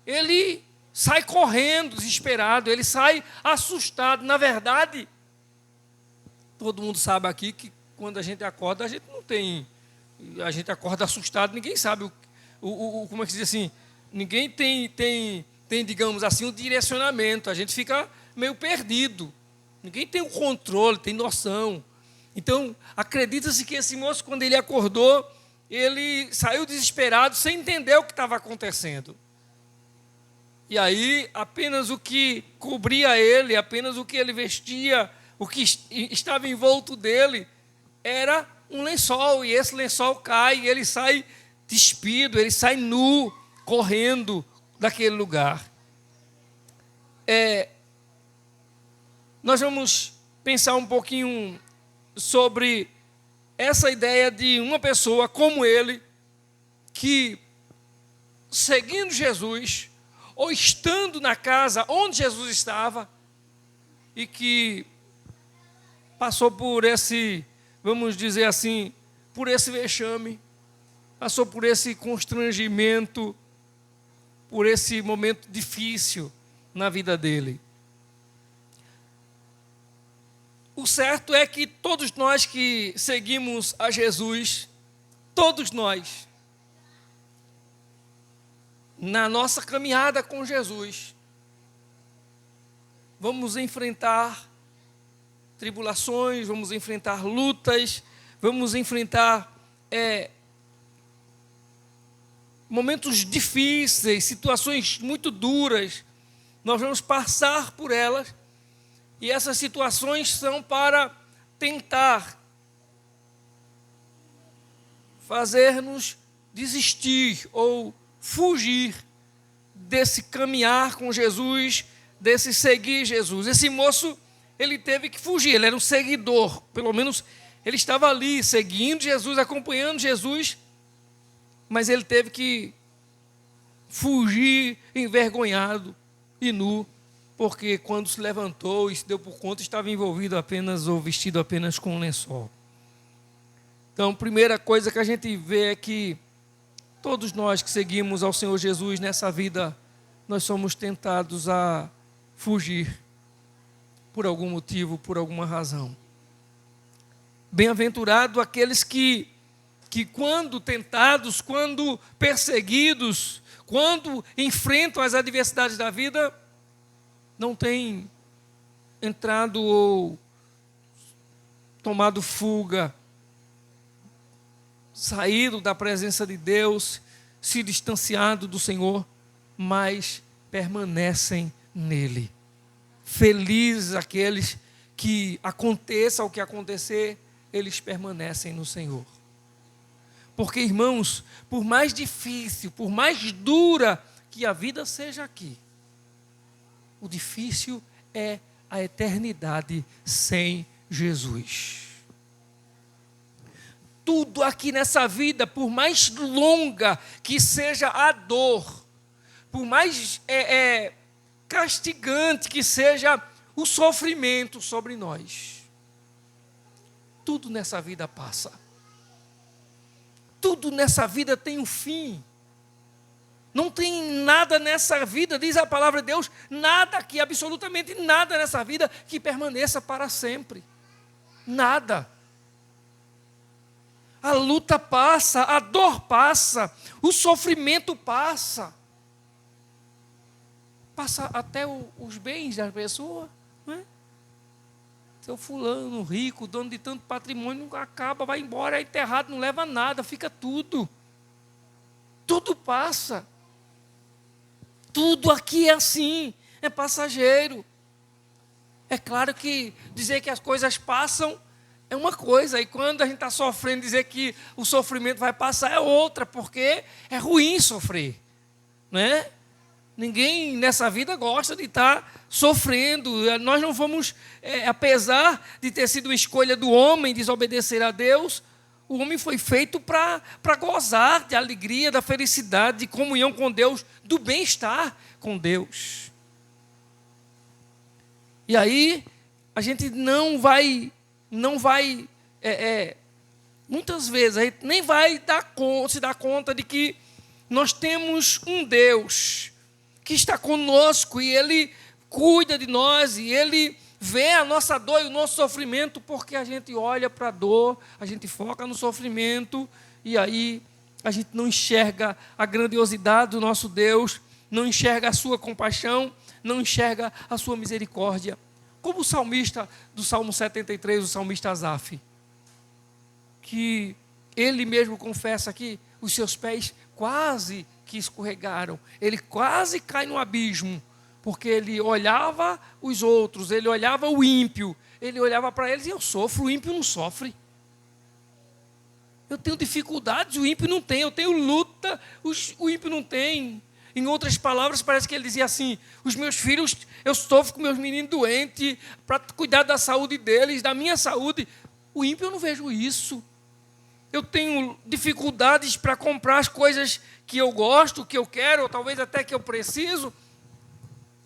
ele sai correndo, desesperado, ele sai assustado. Na verdade, todo mundo sabe aqui que quando a gente acorda, a gente acorda assustado, ninguém sabe como é que se diz assim, ninguém tem, digamos assim, um direcionamento, a gente fica meio perdido, ninguém tem o controle, tem noção. Então, acredita-se que esse moço, quando ele acordou, ele saiu desesperado, sem entender o que estava acontecendo. E aí, apenas o que cobria ele, apenas o que ele vestia, o que estava envolto dele, era um lençol, e esse lençol cai, e ele sai despido, ele sai nu, correndo daquele lugar. Nós vamos pensar um pouquinho sobre essa ideia de uma pessoa como ele, que, seguindo Jesus, ou estando na casa onde Jesus estava, e que passou por esse, vamos dizer assim, por esse vexame, passou por esse constrangimento, por esse momento difícil na vida dele. O certo é que todos nós que seguimos a Jesus, todos nós, na nossa caminhada com Jesus, vamos enfrentar tribulações, vamos enfrentar lutas, vamos enfrentar momentos difíceis, situações muito duras. Nós vamos passar por elas, e essas situações são para tentar fazer-nos desistir ou fugir desse caminhar com Jesus, desse seguir Jesus. Esse moço, ele teve que fugir, ele era um seguidor, pelo menos ele estava ali, seguindo Jesus, acompanhando Jesus, mas ele teve que fugir envergonhado e nu, porque quando se levantou e se deu por conta, estava envolvido apenas ou vestido apenas com um lençol. Então, a primeira coisa que a gente vê é que todos nós que seguimos ao Senhor Jesus nessa vida, nós somos tentados a fugir por algum motivo, por alguma razão. Bem-aventurado aqueles que quando tentados, quando perseguidos, quando enfrentam as adversidades da vida, não têm entrado ou tomado fuga, saído da presença de Deus, se distanciado do Senhor, mas permanecem nele. Felizes aqueles que, aconteça o que acontecer, eles permanecem no Senhor. Porque, irmãos, por mais difícil, por mais dura que a vida seja aqui, o difícil é a eternidade sem Jesus. Tudo aqui nessa vida, por mais longa que seja a dor, por mais castigante que seja o sofrimento sobre nós, tudo nessa vida passa. Tudo nessa vida tem um fim. Não tem nada nessa vida, diz a palavra de Deus, nada aqui, absolutamente nada nessa vida que permaneça para sempre. Nada. A luta passa, a dor passa, o sofrimento passa. Passa até os bens da pessoa, não é? Seu fulano, rico, dono de tanto patrimônio, acaba, vai embora, é enterrado, não leva nada, fica tudo. Tudo passa. Tudo aqui é assim, é passageiro. É claro que dizer que as coisas passam é uma coisa, e quando a gente está sofrendo, dizer que o sofrimento vai passar é outra, porque é ruim sofrer, não é? Ninguém nessa vida gosta de estar sofrendo. Nós não vamos, apesar de ter sido uma escolha do homem desobedecer a Deus, o homem foi feito para gozar de alegria, da felicidade, de comunhão com Deus, do bem-estar com Deus. E aí, a gente não vai muitas vezes, a gente nem vai se dar conta de que nós temos um Deus que está conosco e Ele cuida de nós e Ele vê a nossa dor e o nosso sofrimento, porque a gente olha para a dor, a gente foca no sofrimento e aí a gente não enxerga a grandiosidade do nosso Deus, não enxerga a sua compaixão, não enxerga a sua misericórdia. Como o salmista do Salmo 73, o salmista Asaf, que ele mesmo confessa que os seus pés quase que escorregaram, ele quase cai no abismo, porque ele olhava os outros, ele olhava o ímpio, ele olhava para eles e eu sofro, o ímpio não sofre. Eu tenho dificuldades, o ímpio não tem, eu tenho luta, o ímpio não tem. Em outras palavras, parece que ele dizia assim, os meus filhos, eu sofro com meus meninos doentes, para cuidar da saúde deles, da minha saúde. O ímpio eu não vejo isso. Eu tenho dificuldades para comprar as coisas que eu gosto, que eu quero, ou talvez até que eu preciso.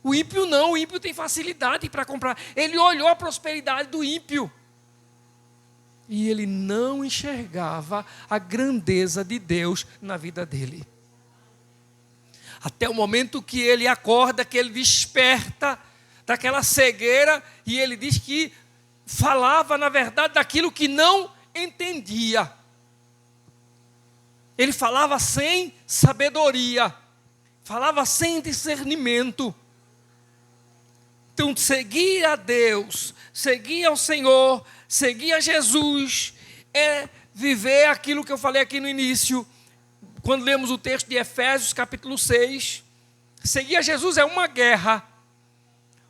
O ímpio não, o ímpio tem facilidade para comprar. Ele olhou a prosperidade do ímpio. E ele não enxergava a grandeza de Deus na vida dele. Até o momento que ele acorda, que ele desperta daquela cegueira, e ele diz que falava, na verdade, daquilo que não entendia. Ele falava sem sabedoria, falava sem discernimento. Então, seguir a Deus, seguir ao Senhor, seguir a Jesus, é viver aquilo que eu falei aqui no início, quando lemos o texto de Efésios, capítulo 6, seguir a Jesus é uma guerra,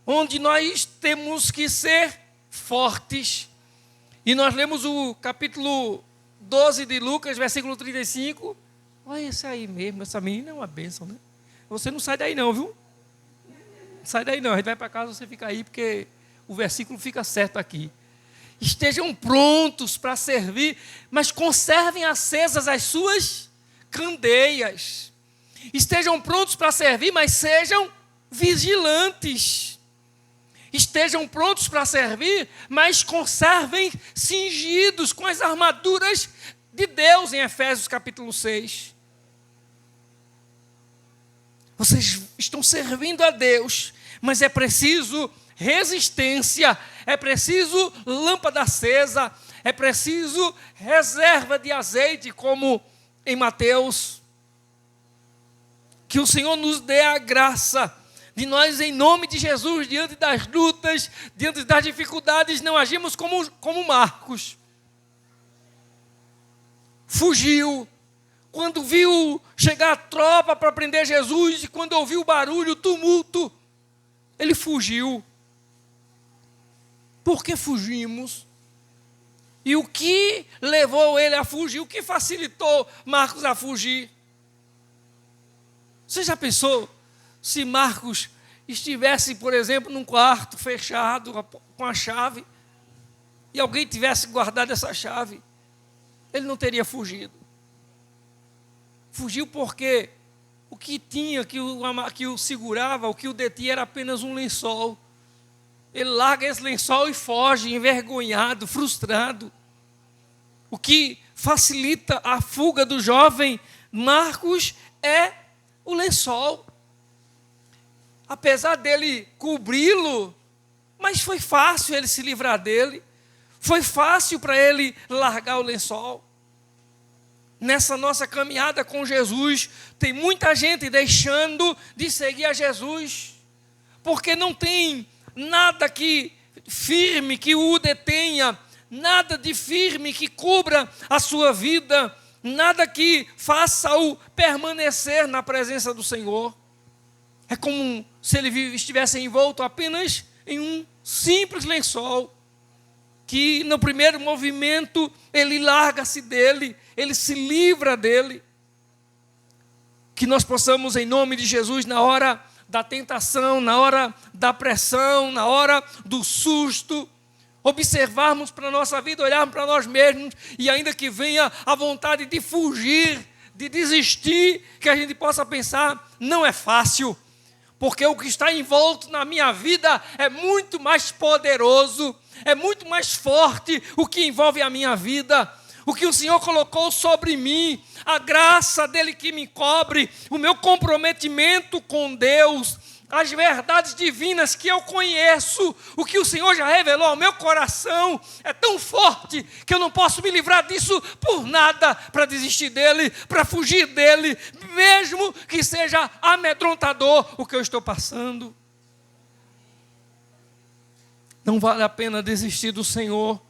onde nós temos que ser fortes. E nós lemos o capítulo 12 de Lucas, versículo 35. Olha esse aí mesmo, essa menina é uma bênção, né? Você não sai daí não, viu? Não sai daí não, a gente vai para casa, você fica aí, porque o versículo fica certo aqui. Estejam prontos para servir, mas conservem acesas as suas candeias. Estejam prontos para servir, mas sejam vigilantes. Estejam prontos para servir, mas conservem cingidos com as armaduras de Deus, em Efésios capítulo 6. Vocês estão servindo a Deus, mas é preciso resistência, é preciso lâmpada acesa, é preciso reserva de azeite, como em Mateus. Que o Senhor nos dê a graça de nós, em nome de Jesus, diante das lutas, diante das dificuldades, não agimos como Marcos. Fugiu. Quando viu chegar a tropa para prender Jesus, e quando ouviu o barulho, o tumulto, ele fugiu. Por que fugimos? E o que levou ele a fugir? O que facilitou Marcos a fugir? Você já pensou se Marcos estivesse, por exemplo, num quarto fechado com a chave e alguém tivesse guardado essa chave? Ele não teria fugido. Fugiu porque o que tinha, que o segurava, o que o detinha era apenas um lençol. Ele larga esse lençol e foge, envergonhado, frustrado. O que facilita a fuga do jovem Marcos é o lençol. Apesar dele cobri-lo, mas foi fácil ele se livrar dele. Foi fácil para ele largar o lençol. Nessa nossa caminhada com Jesus, tem muita gente deixando de seguir a Jesus, porque não tem nada que firme que o detenha, nada de firme que cubra a sua vida, nada que faça-o permanecer na presença do Senhor. É como se ele estivesse envolto apenas em um simples lençol, que no primeiro movimento ele larga-se dele, ele se livra dele. Que nós possamos, em nome de Jesus, na hora da tentação, na hora da pressão, na hora do susto, observarmos para a nossa vida, olharmos para nós mesmos, e ainda que venha a vontade de fugir, de desistir, que a gente possa pensar, não é fácil, porque o que está envolto na minha vida é muito mais poderoso, é muito mais forte o que envolve a minha vida. O que o Senhor colocou sobre mim, a graça dele que me cobre, o meu comprometimento com Deus, as verdades divinas que eu conheço, o que o Senhor já revelou ao meu coração, é tão forte que eu não posso me livrar disso por nada, para desistir dele, para fugir dele, mesmo que seja amedrontador o que eu estou passando. Não vale a pena desistir do Senhor.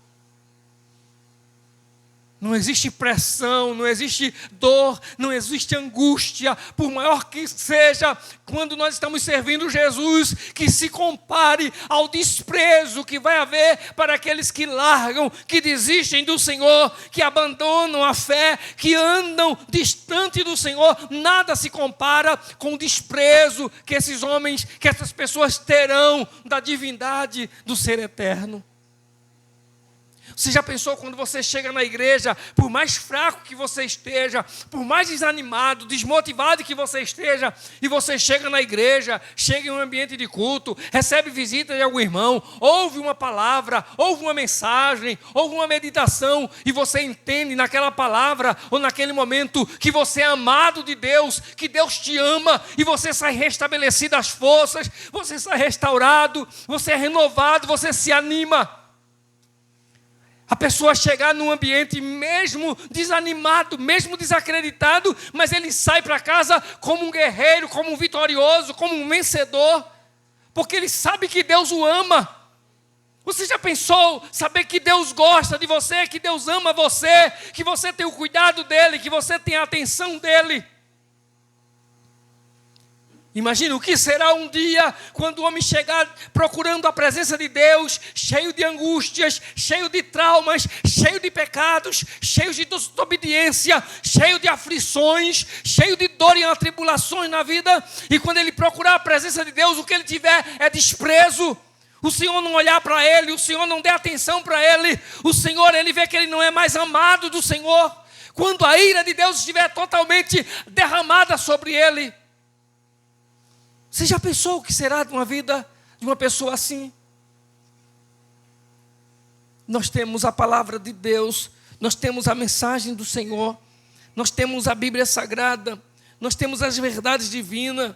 Não existe pressão, não existe dor, não existe angústia, por maior que seja, quando nós estamos servindo Jesus, que se compare ao desprezo que vai haver para aqueles que largam, que desistem do Senhor, que abandonam a fé, que andam distante do Senhor. Nada se compara com o desprezo que esses homens, que essas pessoas terão da divindade do ser eterno. Você já pensou quando você chega na igreja, por mais fraco que você esteja, por mais desanimado, desmotivado que você esteja, e você chega na igreja, chega em um ambiente de culto, recebe visita de algum irmão, ouve uma palavra, ouve uma mensagem, ouve uma meditação, e você entende naquela palavra ou naquele momento que você é amado de Deus, que Deus te ama, e você sai restabelecido as forças, você sai restaurado, você é renovado, você se anima. A pessoa chegar num ambiente mesmo desanimado, mesmo desacreditado, mas ele sai para casa como um guerreiro, como um vitorioso, como um vencedor, porque ele sabe que Deus o ama. Você já pensou saber que Deus gosta de você, que Deus ama você, que você tem o cuidado dele, que você tem a atenção dele? Imagina o que será um dia quando o homem chegar procurando a presença de Deus, cheio de angústias, cheio de traumas, cheio de pecados, cheio de desobediência, cheio de aflições, cheio de dor e atribulações na vida, e quando ele procurar a presença de Deus, o que ele tiver é desprezo. O Senhor não olhar para ele, o Senhor não der atenção para ele, o Senhor, ele vê que ele não é mais amado do Senhor. quando a ira de Deus estiver totalmente derramada sobre ele. Você já pensou o que será de uma vida de uma pessoa assim? Nós temos a palavra de Deus, nós temos a mensagem do Senhor, nós temos a Bíblia Sagrada, nós temos as verdades divinas,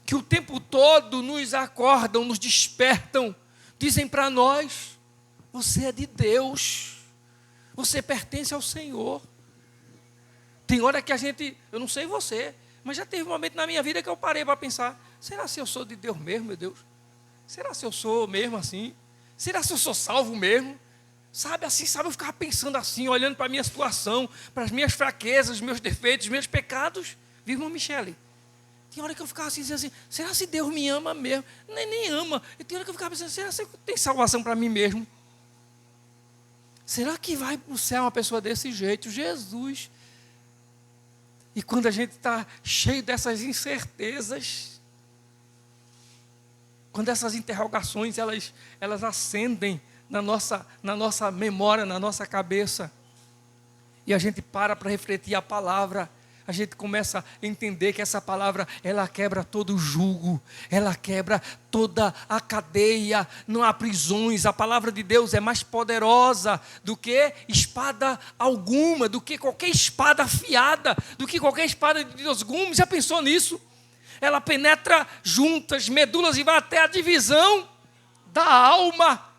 que o tempo todo nos acordam, nos despertam, dizem para nós: você é de Deus, você pertence ao Senhor. Tem hora que a gente, eu não sei você, mas já teve um momento na minha vida que eu parei para pensar: será se eu sou de Deus mesmo, meu Deus? Será se eu sou mesmo assim? Será se eu sou salvo mesmo? Sabe, eu ficava pensando assim, olhando para a minha situação, para as minhas fraquezas, meus defeitos, meus pecados. Viu, irmã Michele? Tem hora que eu ficava assim, dizendo assim: será se Deus me ama mesmo? Nem ama. E tem hora que eu ficava pensando: será se tem salvação para mim mesmo? Será que vai para o céu uma pessoa desse jeito? Jesus. E quando a gente está cheio dessas incertezas, quando essas interrogações elas acendem na nossa memória, na nossa cabeça, e a gente para refletir a palavra, a gente começa a entender que essa palavra, ela quebra todo o jugo, ela quebra toda a cadeia, não há prisões. A palavra de Deus é mais poderosa do que espada alguma, do que qualquer espada afiada, do que qualquer espada de 2 gumes. Já pensou nisso? Ela penetra juntas, medulas, e vai até a divisão da alma.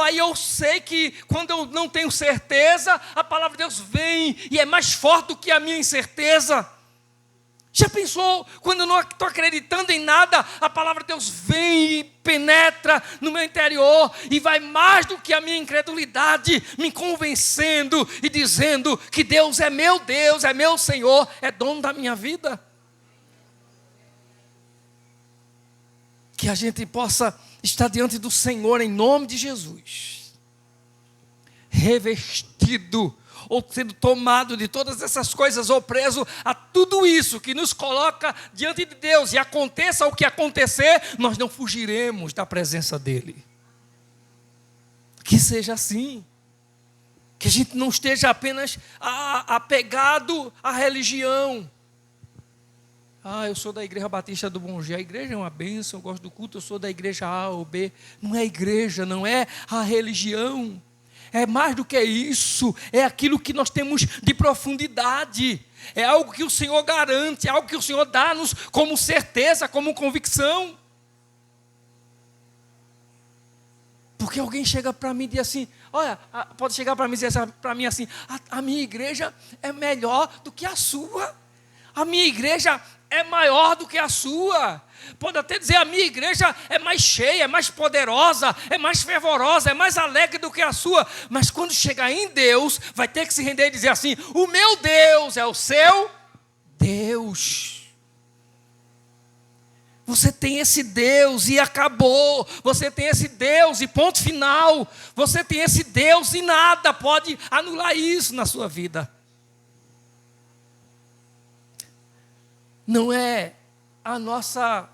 Aí eu sei que quando eu não tenho certeza, a palavra de Deus vem e é mais forte do que a minha incerteza. Já pensou, quando eu não estou acreditando em nada, a palavra de Deus vem e penetra no meu interior e vai mais do que a minha incredulidade, me convencendo e dizendo que Deus, é meu Senhor, é dono da minha vida. Que a gente possa estar diante do Senhor em nome de Jesus, revestido ou sendo tomado de todas essas coisas, ou preso a tudo isso que nos coloca diante de Deus, e aconteça o que acontecer, nós não fugiremos da presença dEle. Que seja assim, que a gente não esteja apenas apegado à religião. Eu sou da Igreja Batista do Bom Dia. A igreja é uma bênção, eu gosto do culto, eu sou da igreja A ou B. Não é a igreja, não é a religião. É mais do que isso, é aquilo que nós temos de profundidade. É algo que o Senhor garante, é algo que o Senhor dá-nos como certeza, como convicção. Porque alguém chega para mim e diz assim: olha, pode chegar para mim e dizer para mim assim: a minha igreja é melhor do que a sua. A minha igreja é maior do que a sua. Pode até dizer: a minha igreja é mais cheia, é mais poderosa, é mais fervorosa, é mais alegre do que a sua. Mas quando chegar em Deus, vai ter que se render e dizer assim: o meu Deus é o seu Deus. Você tem esse Deus e acabou. Você tem esse Deus e ponto final. Você tem esse Deus e nada pode anular isso na sua vida. Não é a nossa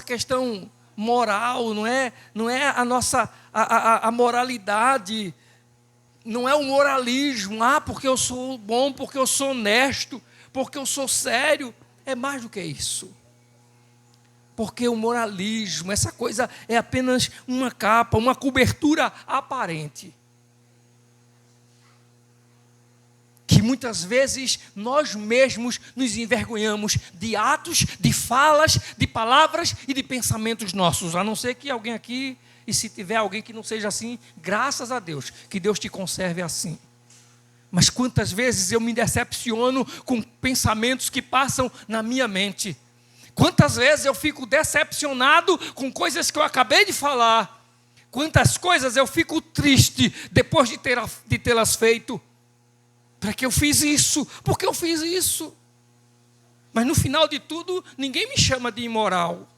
questão moral, não é a nossa a moralidade, não é o moralismo, porque eu sou bom, porque eu sou honesto, porque eu sou sério. É mais do que isso. Porque o moralismo, essa coisa é apenas uma capa, uma cobertura aparente. Que muitas vezes nós mesmos nos envergonhamos de atos, de falas, de palavras e de pensamentos nossos. A não ser que alguém aqui, e se tiver alguém que não seja assim, graças a Deus, que Deus te conserve assim. Mas quantas vezes eu me decepciono com pensamentos que passam na minha mente. Quantas vezes eu fico decepcionado com coisas que eu acabei de falar. Quantas coisas eu fico triste depois de tê-las feito. Para que eu fiz isso? Porque eu fiz isso. Mas no final de tudo, ninguém me chama de imoral.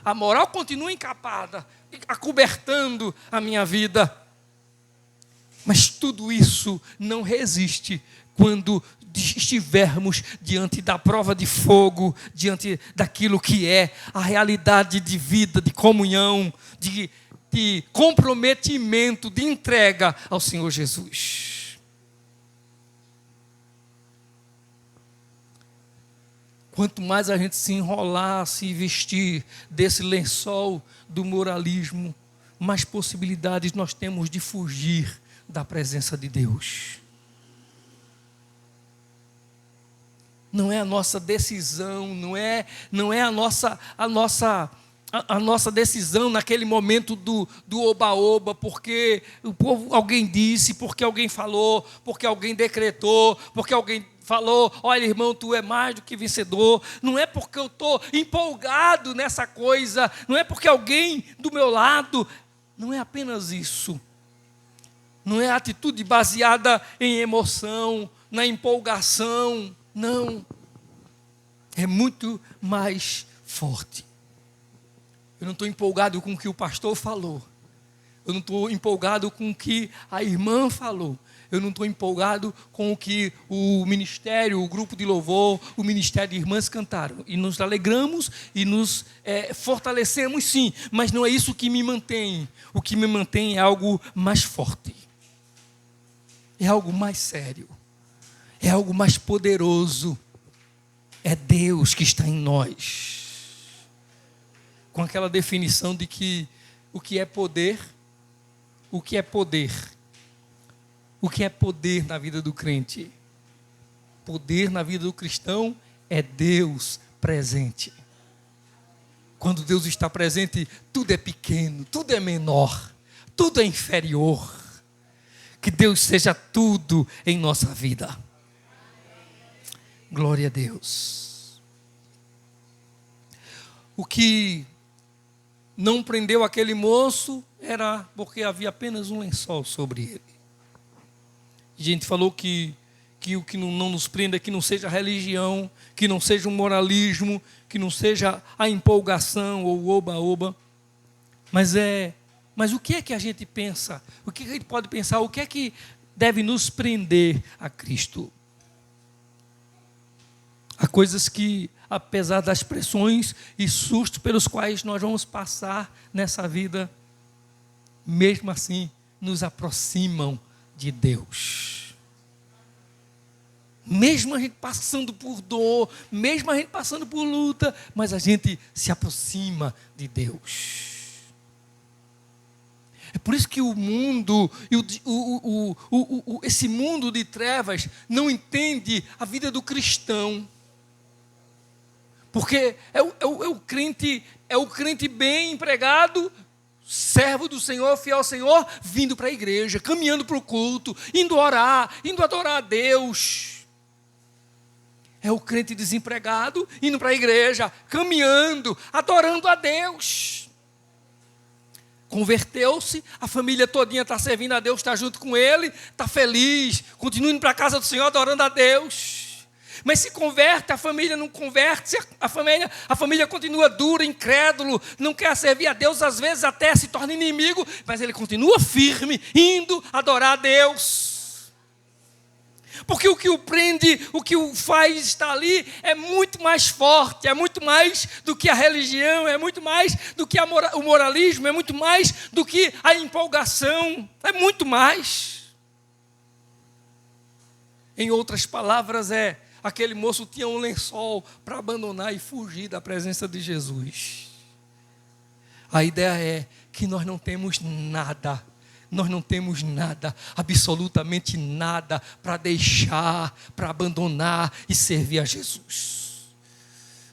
A moral continua encapada, acobertando a minha vida. Mas tudo isso não resiste quando estivermos diante da prova de fogo, diante daquilo que é a realidade de vida, de comunhão, de comprometimento, de entrega ao Senhor Jesus. Quanto mais a gente se enrolar, se vestir desse lençol do moralismo, mais possibilidades nós temos de fugir da presença de Deus. Não é a nossa decisão, não é a nossa decisão naquele momento do oba-oba, porque o povo, alguém disse, porque alguém falou, porque alguém decretou, porque alguém falou, olha irmão, tu é mais do que vencedor. Não é porque eu estou empolgado nessa coisa, não é porque alguém do meu lado, não é apenas isso. Não é atitude baseada em emoção, na empolgação, não. É muito mais forte. Eu não estou empolgado com o que o pastor falou. Eu não estou empolgado com o que a irmã falou. Eu não estou empolgado com o que o ministério, o grupo de louvor, o ministério de irmãs cantaram. E nos alegramos e nos fortalecemos, sim. Mas não é isso que me mantém. O que me mantém é algo mais forte. É algo mais sério. É algo mais poderoso. É Deus que está em nós. Com aquela definição de que o que é poder, o que é poder na vida do crente? Poder na vida do cristão é Deus presente. Quando Deus está presente, tudo é pequeno, tudo é menor, tudo é inferior. Que Deus seja tudo em nossa vida. Glória a Deus. O que não prendeu aquele moço era porque havia apenas um lençol sobre ele. A gente falou que o que não nos prenda, que não seja a religião, que não seja o moralismo, que não seja a empolgação ou o oba-oba. Mas o que é que a gente pensa? O que a gente pode pensar? O que é que deve nos prender a Cristo? Há coisas que, apesar das pressões e sustos pelos quais nós vamos passar nessa vida, mesmo assim, nos aproximam de Deus. Mesmo a gente passando por dor, mesmo a gente passando por luta, mas a gente se aproxima de Deus. É por isso que o mundo, esse mundo de trevas, não entende a vida do cristão. Porque é o crente bem empregado, servo do Senhor, fiel ao Senhor, vindo para a igreja, caminhando para o culto, indo orar, indo adorar a Deus. É o crente desempregado, indo para a igreja, caminhando, adorando a Deus. Converteu-se, a família todinha está servindo a Deus, está junto com ele, está feliz, continua indo para a casa do Senhor, adorando a Deus. Mas se converte, a família não converte, a família continua dura, incrédulo, não quer servir a Deus, às vezes até se torna inimigo, mas ele continua firme, indo adorar a Deus. Porque o que o prende, o que o faz estar ali, é muito mais forte, é muito mais do que a religião, é muito mais do que o moralismo, é muito mais do que a empolgação, é muito mais. Em outras palavras, aquele moço tinha um lençol para abandonar e fugir da presença de Jesus. A ideia é que nós não temos nada, absolutamente nada para deixar, para abandonar e servir a Jesus.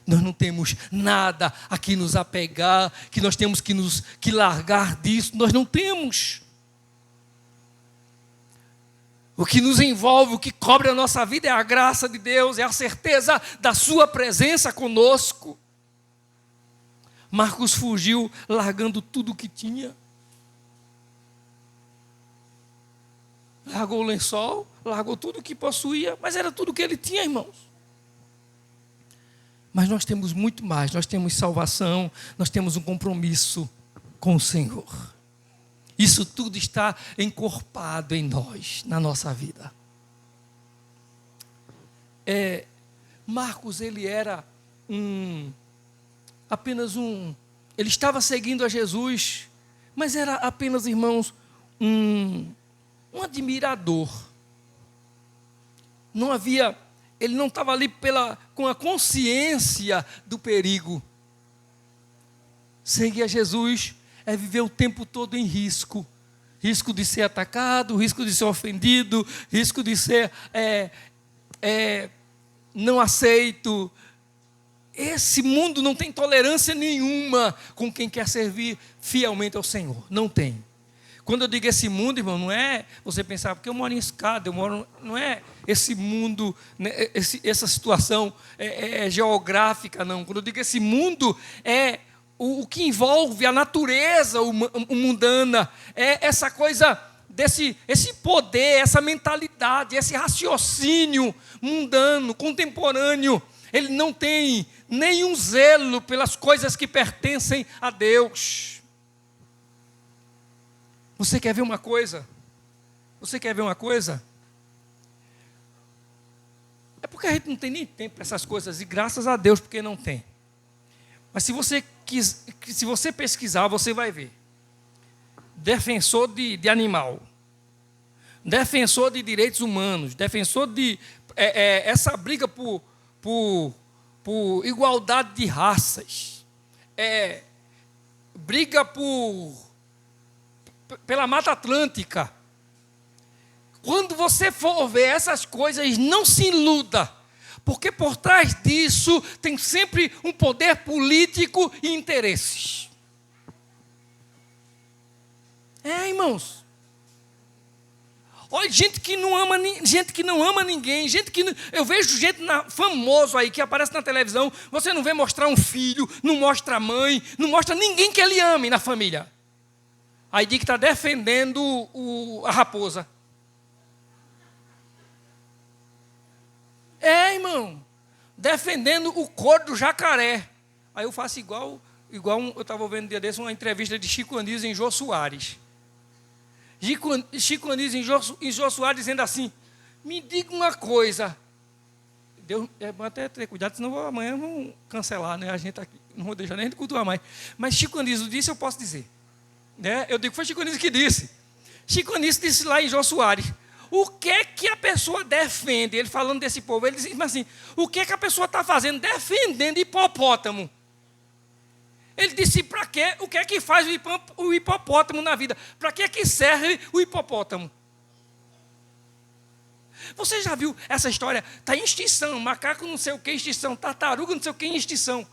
Nós não temos nada a que nos apegar, que nós temos que largar disso, nós não temos. O que nos envolve, o que cobre a nossa vida é a graça de Deus, é a certeza da sua presença conosco. Marcos fugiu largando tudo o que tinha. Largou o lençol, largou tudo o que possuía, mas era tudo o que ele tinha, irmãos. Mas nós temos muito mais, nós temos salvação, nós temos um compromisso com o Senhor. Isso tudo está encorpado em nós, na nossa vida. Marcos, ele era ele estava seguindo a Jesus, mas era apenas, irmãos, um admirador. Não havia ele não estava ali com a consciência do perigo. Seguir a Jesus é viver o tempo todo em risco. Risco de ser atacado, risco de ser ofendido, risco de ser não aceito. Esse mundo não tem tolerância nenhuma com quem quer servir fielmente ao Senhor. Não tem. Quando eu digo esse mundo, irmão, não é você pensar, porque eu moro em escada, não é esse mundo, né, essa situação geográfica, não. Quando eu digo esse mundo, é o que envolve a natureza mundana, é essa coisa, esse poder, essa mentalidade, esse raciocínio mundano, contemporâneo. Ele não tem nenhum zelo pelas coisas que pertencem a Deus. Você quer ver uma coisa? Você quer ver uma coisa? É porque a gente não tem nem tempo para essas coisas, e graças a Deus porque não tem. Mas se você pesquisar, você vai ver. Defensor de animal, defensor de direitos humanos, defensor de essa briga por igualdade de raças, briga pela Mata Atlântica. Quando você for ver essas coisas, não se iluda, porque por trás disso tem sempre um poder político e interesses. Irmãos. Olha, gente que não ama ninguém, eu vejo gente famoso aí que aparece na televisão, você não vê mostrar um filho, não mostra a mãe, não mostra ninguém que ele ame na família. Aí diz que está defendendo a raposa. Irmão, defendendo o couro do jacaré. Aí eu faço igual eu estava vendo um dia desse uma entrevista de Chico Anísio em Jô Soares. Chico Anísio em Jô Soares dizendo assim: me diga uma coisa. Deus, vou até ter cuidado, senão amanhã vão cancelar, né? A gente aqui, não vou deixar nem de cultuar mais. Mas Chico Anísio disse, eu posso dizer. Né? Eu digo que foi Chico Anísio que disse. Chico Anísio disse lá em Jô Soares: o que é que a pessoa defende? Ele falando desse povo, ele disse assim: o que é que a pessoa está fazendo? Defendendo hipopótamo. Ele disse: para quê? O que é que faz o hipopótamo na vida? Para que é que serve o hipopótamo? Você já viu essa história? Está em extinção, macaco não sei o que em extinção, tartaruga não sei o que em extinção.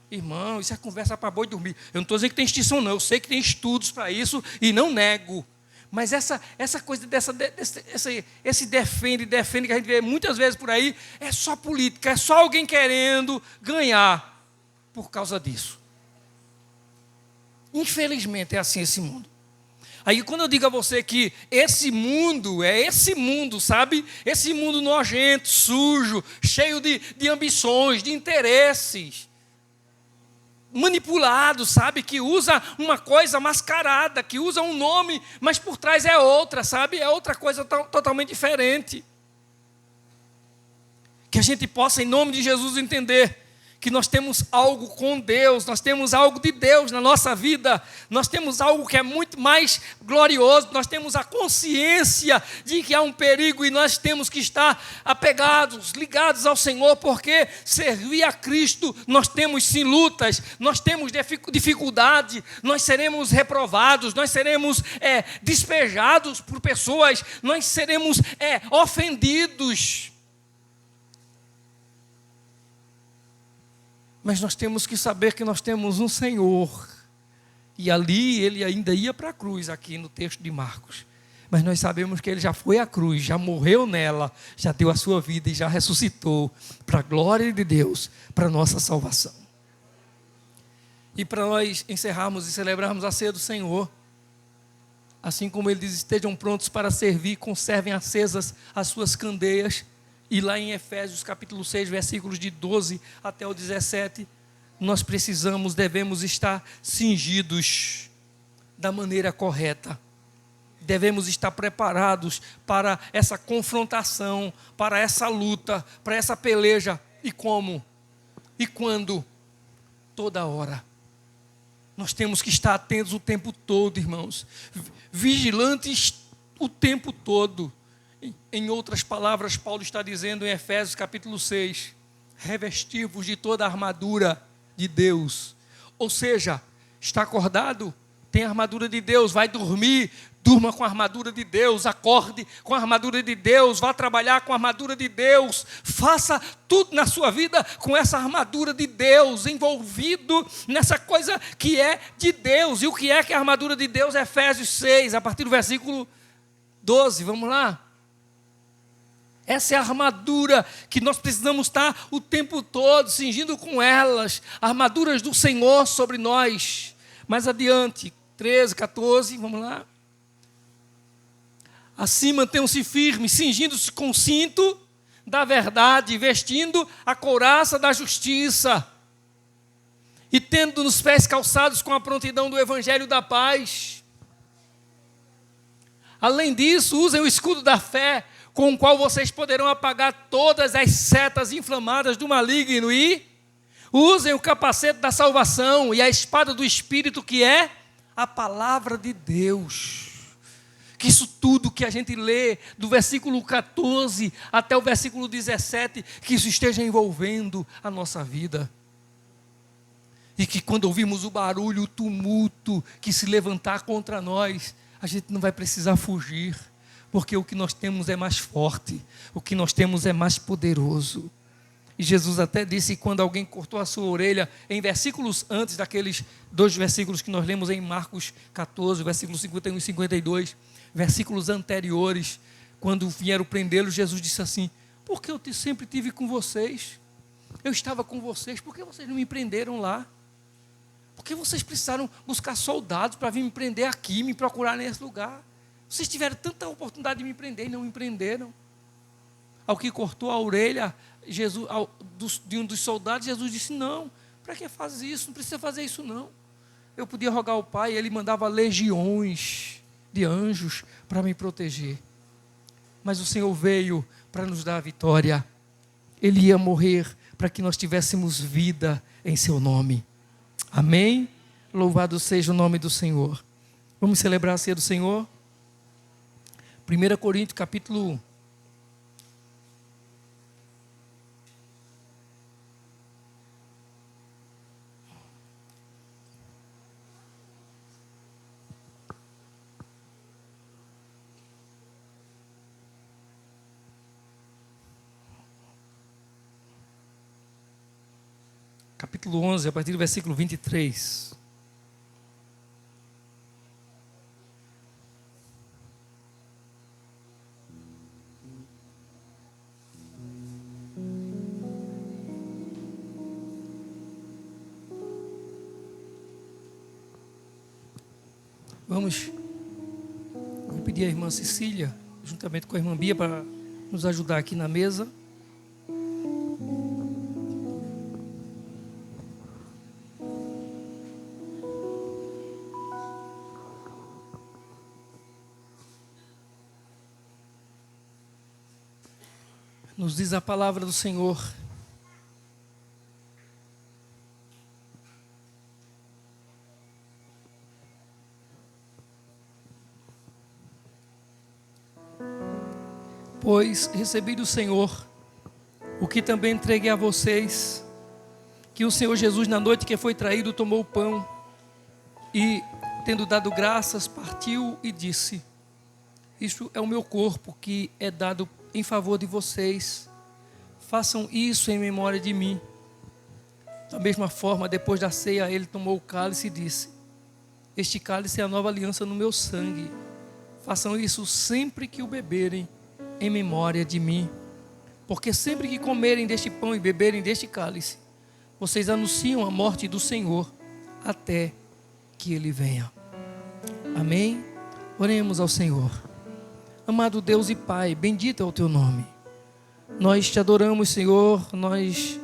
Irmão, isso é conversa para boi dormir. Eu não estou dizendo que tem extinção, não. Eu sei que tem estudos para isso e não nego. Mas essa coisa esse defende que a gente vê muitas vezes por aí, é só política, é só alguém querendo ganhar por causa disso. Infelizmente é assim esse mundo. Aí quando eu digo a você que esse mundo, sabe? Esse mundo nojento, sujo, cheio de ambições, de interesses, manipulado, sabe? Que usa uma coisa mascarada, que usa um nome, mas por trás é outra, sabe? É outra coisa totalmente diferente. Que a gente possa, em nome de Jesus, entender que nós temos algo com Deus, nós temos algo de Deus na nossa vida, nós temos algo que é muito mais glorioso, nós temos a consciência de que há um perigo e nós temos que estar apegados, ligados ao Senhor, porque servir a Cristo, nós temos sim lutas, nós temos dificuldade, nós seremos reprovados, nós seremos despejados por pessoas, nós seremos ofendidos. Mas nós temos que saber que nós temos um Senhor. E ali ele ainda ia para a cruz, aqui no texto de Marcos. Mas nós sabemos que ele já foi à cruz, já morreu nela, já deu a sua vida e já ressuscitou para a glória de Deus, para a nossa salvação. E para nós encerrarmos e celebrarmos a ceia do Senhor, assim como ele diz: estejam prontos para servir, conservem acesas as suas candeias. E lá em Efésios capítulo 6, versículos de 12 até o 17, nós devemos estar cingidos da maneira correta. Devemos estar preparados para essa confrontação, para essa luta, para essa peleja. E como? E quando? Toda hora. Nós temos que estar atentos o tempo todo, irmãos. Vigilantes o tempo todo. Em outras palavras, Paulo está dizendo em Efésios capítulo 6, revestir-vos de toda a armadura de Deus. Ou seja, está acordado? Tem a armadura de Deus. Vai dormir, durma com a armadura de Deus. Acorde com a armadura de Deus. Vá trabalhar com a armadura de Deus. Faça tudo na sua vida com essa armadura de Deus, envolvido nessa coisa que é de Deus. E o que é a armadura de Deus? Efésios 6, a partir do versículo 12. Vamos lá? Essa é a armadura que nós precisamos estar o tempo todo cingindo com elas. Armaduras do Senhor sobre nós. Mais adiante, 13, 14, vamos lá. Assim mantenham-se firmes, cingindo-se com o cinto da verdade, vestindo a couraça da justiça e tendo nos pés calçados com a prontidão do evangelho da paz. Além disso, usem o escudo da fé, com o qual vocês poderão apagar todas as setas inflamadas do maligno, e usem o capacete da salvação e a espada do Espírito, que é a palavra de Deus. Que isso tudo que a gente lê, do versículo 14 até o versículo 17, que isso esteja envolvendo a nossa vida. E que quando ouvirmos o barulho, o tumulto que se levantar contra nós, a gente não vai precisar fugir, porque o que nós temos é mais forte, o que nós temos é mais poderoso. E Jesus até disse que quando alguém cortou a sua orelha, em versículos antes daqueles 2 versículos que nós lemos em Marcos 14, versículos 51 e 52, versículos anteriores, quando vieram prendê-lo, Jesus disse assim: por que eu sempre estive com vocês? Eu estava com vocês, por que vocês não me prenderam lá? Por que vocês precisaram buscar soldados para vir me prender aqui, me procurar nesse lugar? Vocês tiveram tanta oportunidade de me prender e não me prenderam. Ao que cortou a orelha de um dos soldados, Jesus disse: não, para que faz isso? Não precisa fazer isso não. Eu podia rogar ao Pai, ele mandava legiões de anjos para me proteger. Mas o Senhor veio para nos dar a vitória. Ele ia morrer para que nós tivéssemos vida em seu nome. Amém? Louvado seja o nome do Senhor. Vamos celebrar a ceia do Senhor? 1 Coríntios capítulo 1. Capítulo 11, a partir do versículo 23. Vou pedir à irmã Cecília, juntamente com a irmã Bia, para nos ajudar aqui na mesa. Nos diz a palavra do Senhor: pois recebi do Senhor o que também entreguei a vocês, que o Senhor Jesus, na noite que foi traído, tomou o pão e, tendo dado graças, partiu e disse: isto é o meu corpo que é dado em favor de vocês, façam isso em memória de mim. Da mesma forma, depois da ceia, ele tomou o cálice e disse: este cálice é a nova aliança no meu sangue, façam isso sempre que o beberem, em memória de mim. Porque sempre que comerem deste pão e beberem deste cálice, vocês anunciam a morte do Senhor, até que Ele venha. Amém? Oremos ao Senhor. Amado Deus e Pai, bendito é o Teu nome. Nós te adoramos, Senhor, nós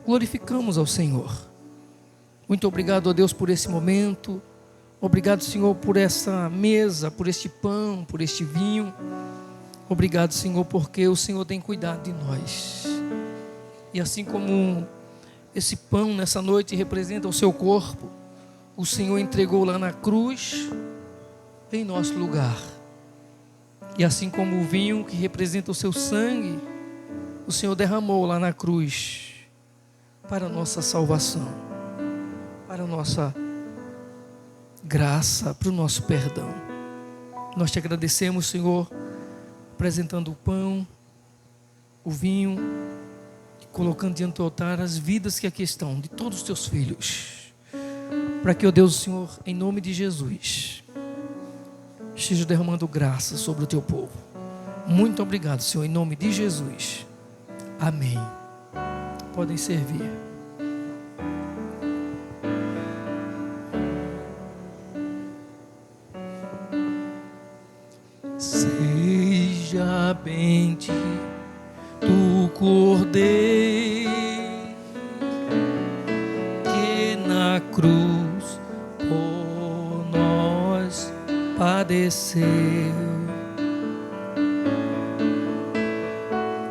glorificamos ao Senhor. Muito obrigado, ó Deus, por esse momento. Obrigado, Senhor, por essa mesa, por este pão, por este vinho. Obrigado, Senhor, porque o Senhor tem cuidado de nós. E assim como esse pão nessa noite representa o seu corpo, o Senhor entregou lá na cruz, em nosso lugar. E assim como o vinho que representa o seu sangue, o Senhor derramou lá na cruz para a nossa salvação, para a nossa graça, para o nosso perdão. Nós te agradecemos, Senhor, apresentando o pão, o vinho, colocando diante do altar as vidas que aqui estão, de todos os teus filhos, para que, ó Deus, Senhor, em nome de Jesus, esteja derramando graça sobre o teu povo. Muito obrigado, Senhor, em nome de Jesus. Amém. Podem servir. Seja bendito o Cordeiro que na cruz por nós padeceu.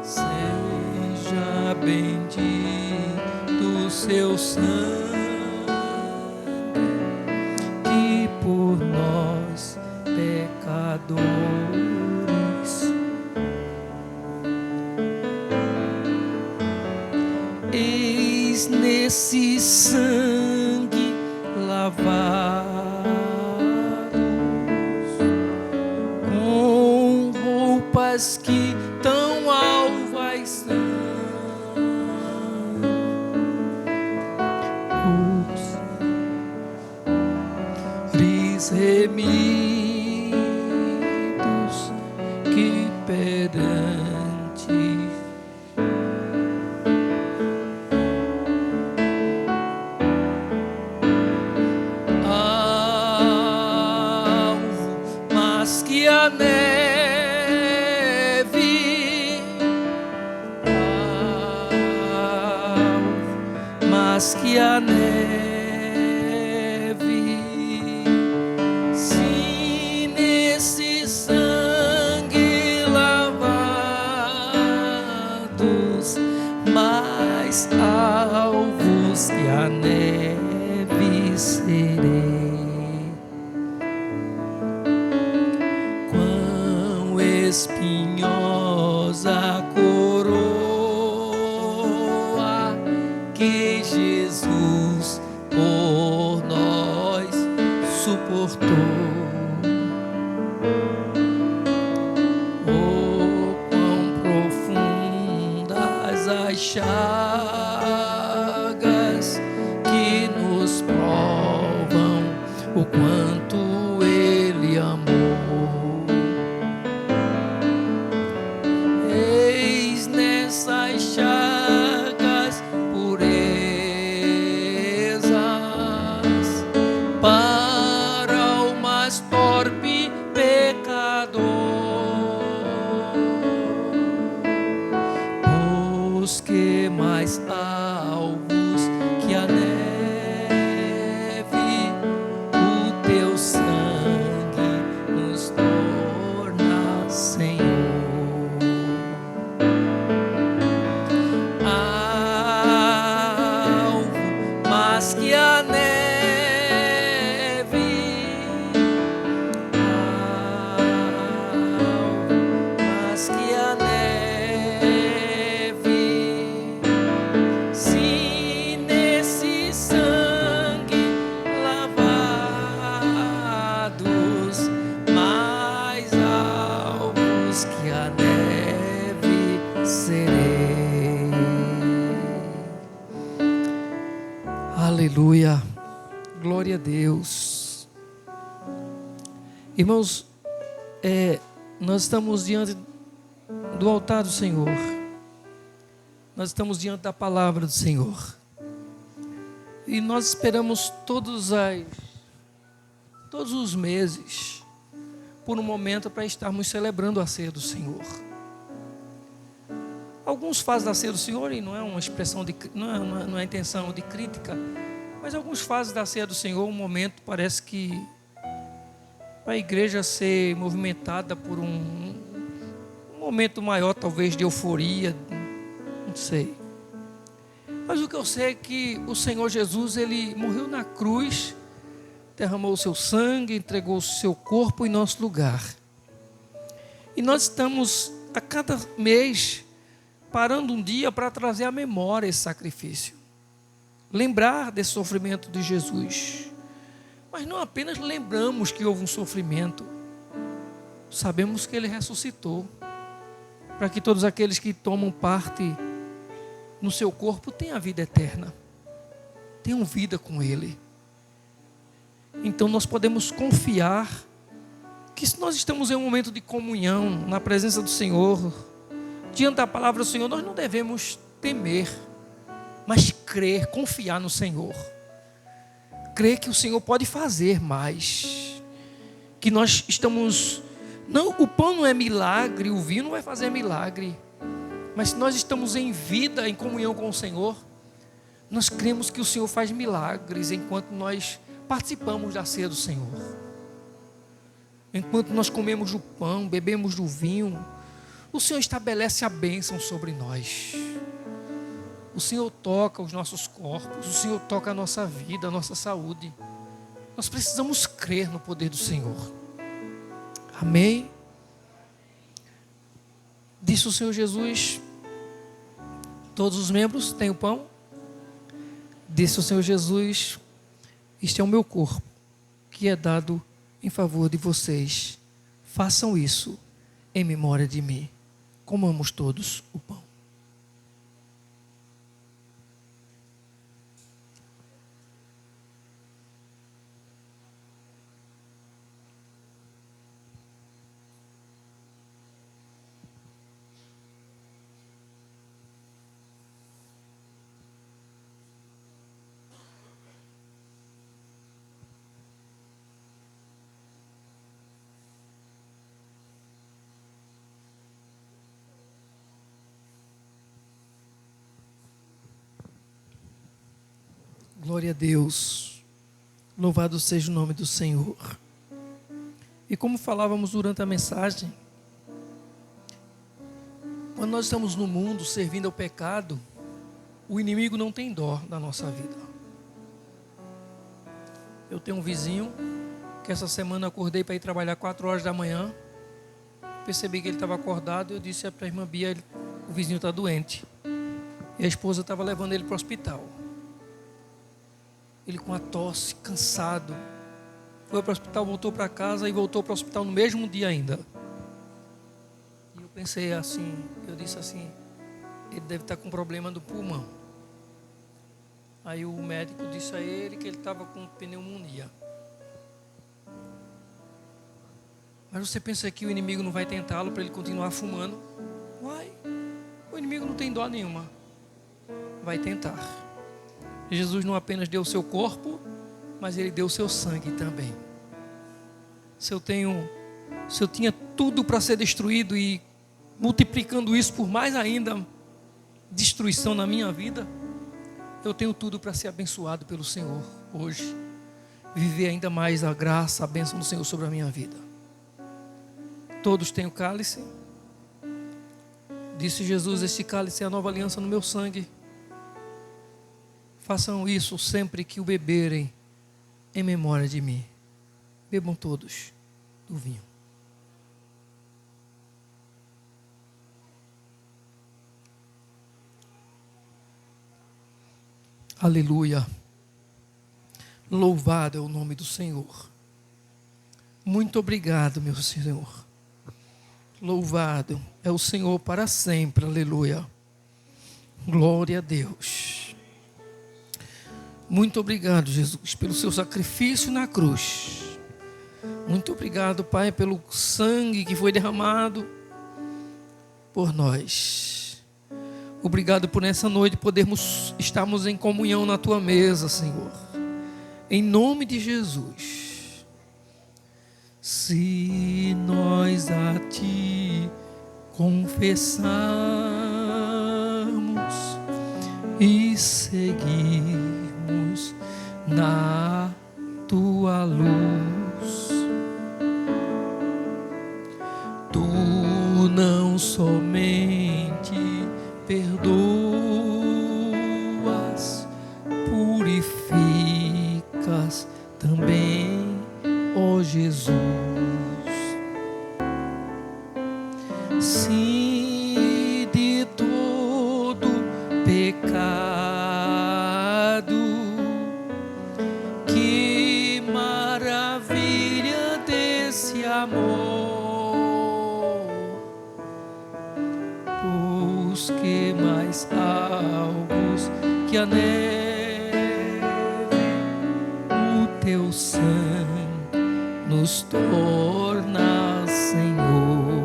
Seja bendito o seu sangue que por nós pecadores eis nesse sangue lavados com roupas que tão alvas são, os remidos que perante que a neve, mas que a neve, se nesse sangue lavados, mais alvos que a neve serei. Espinhosa coroa que Jesus por nós suportou. Oh, quão profundas as chagas que nos provam o quanto Ele amou. Essas chagas purezas para o mais torpe pecador, pois que mais alvos que a neve, o teu sangue nos torna, Senhor. Que a neve, mas que a neve, se nesse sangue lavados, mais alvos que a neve serei. Aleluia, glória a Deus. Irmãos, nós estamos diante do altar do Senhor, nós estamos diante da palavra do Senhor, e nós esperamos todos os meses por um momento para estarmos celebrando a ceia do Senhor. Alguns fazem da ceia do Senhor, e não é uma expressão não é intenção de crítica, mas alguns fazem da ceia do Senhor um momento, parece que para a igreja ser movimentada por um momento maior, talvez de euforia, não sei. Mas o que eu sei é que o Senhor Jesus, Ele morreu na cruz, derramou o seu sangue, entregou o seu corpo em nosso lugar. E nós estamos, a cada mês, parando um dia para trazer à memória esse sacrifício. Lembrar desse sofrimento de Jesus. Mas não apenas lembramos que houve um sofrimento. Sabemos que Ele ressuscitou. Para que todos aqueles que tomam parte no seu corpo tenham a vida eterna. Tenham vida com Ele. Então nós podemos confiar que se nós estamos em um momento de comunhão, na presença do Senhor, diante da palavra do Senhor, nós não devemos temer, mas crer, confiar no Senhor. Crer que o Senhor pode fazer mais. Que nós estamos... Não, o pão não é milagre, o vinho não vai fazer milagre. Mas se nós estamos em vida, em comunhão com o Senhor, nós cremos que o Senhor faz milagres enquanto nós participamos da ceia do Senhor. Enquanto nós comemos do pão, bebemos do vinho, o Senhor estabelece a bênção sobre nós. O Senhor toca os nossos corpos, o Senhor toca a nossa vida, a nossa saúde. Nós precisamos crer no poder do Senhor. Amém? Disse o Senhor Jesus: todos os membros têm o pão? Disse o Senhor Jesus: este é o meu corpo, que é dado em favor de vocês. Façam isso em memória de mim. Comamos todos o pão. Glória a Deus, louvado seja o nome do Senhor. E como falávamos durante a mensagem, quando nós estamos no mundo servindo ao pecado, o inimigo não tem dó da nossa vida. Eu tenho um vizinho que essa semana acordei para ir trabalhar 4 horas da manhã, percebi que ele estava acordado e eu disse para a irmã Bia: o vizinho está doente. E a esposa estava levando ele para o hospital. Ele com a tosse, cansado, foi para o hospital, voltou para casa e voltou para o hospital no mesmo dia ainda. E eu pensei assim, eu disse assim: ele deve estar com problema do pulmão. Aí o médico disse a ele que ele estava com pneumonia. Mas você pensa que o inimigo não vai tentá-lo para ele continuar fumando? Vai. O inimigo não tem dó nenhuma. Vai tentar. Jesus não apenas deu o seu corpo, mas Ele deu o seu sangue também. Se eu tinha tudo para ser destruído e multiplicando isso por mais ainda destruição na minha vida, eu tenho tudo para ser abençoado pelo Senhor hoje. Viver ainda mais a graça, a bênção do Senhor sobre a minha vida. Todos têm o cálice. Disse Jesus: este cálice é a nova aliança no meu sangue. Façam isso sempre que o beberem em memória de mim. Bebam todos do vinho. Aleluia. Louvado é o nome do Senhor. Muito obrigado, meu Senhor. Louvado é o Senhor para sempre. Aleluia. Glória a Deus. Muito obrigado, Jesus, pelo seu sacrifício na cruz. Muito obrigado, Pai, pelo sangue que foi derramado por nós. Obrigado por nessa noite podermos estarmos em comunhão na Tua mesa, Senhor. Em nome de Jesus. Se nós a Ti confessarmos e seguirmos na Tua luz, Tu não somente perdoas, purificas também, ó Jesus. que mais alvos que a neve, o teu sangue nos torna, Senhor.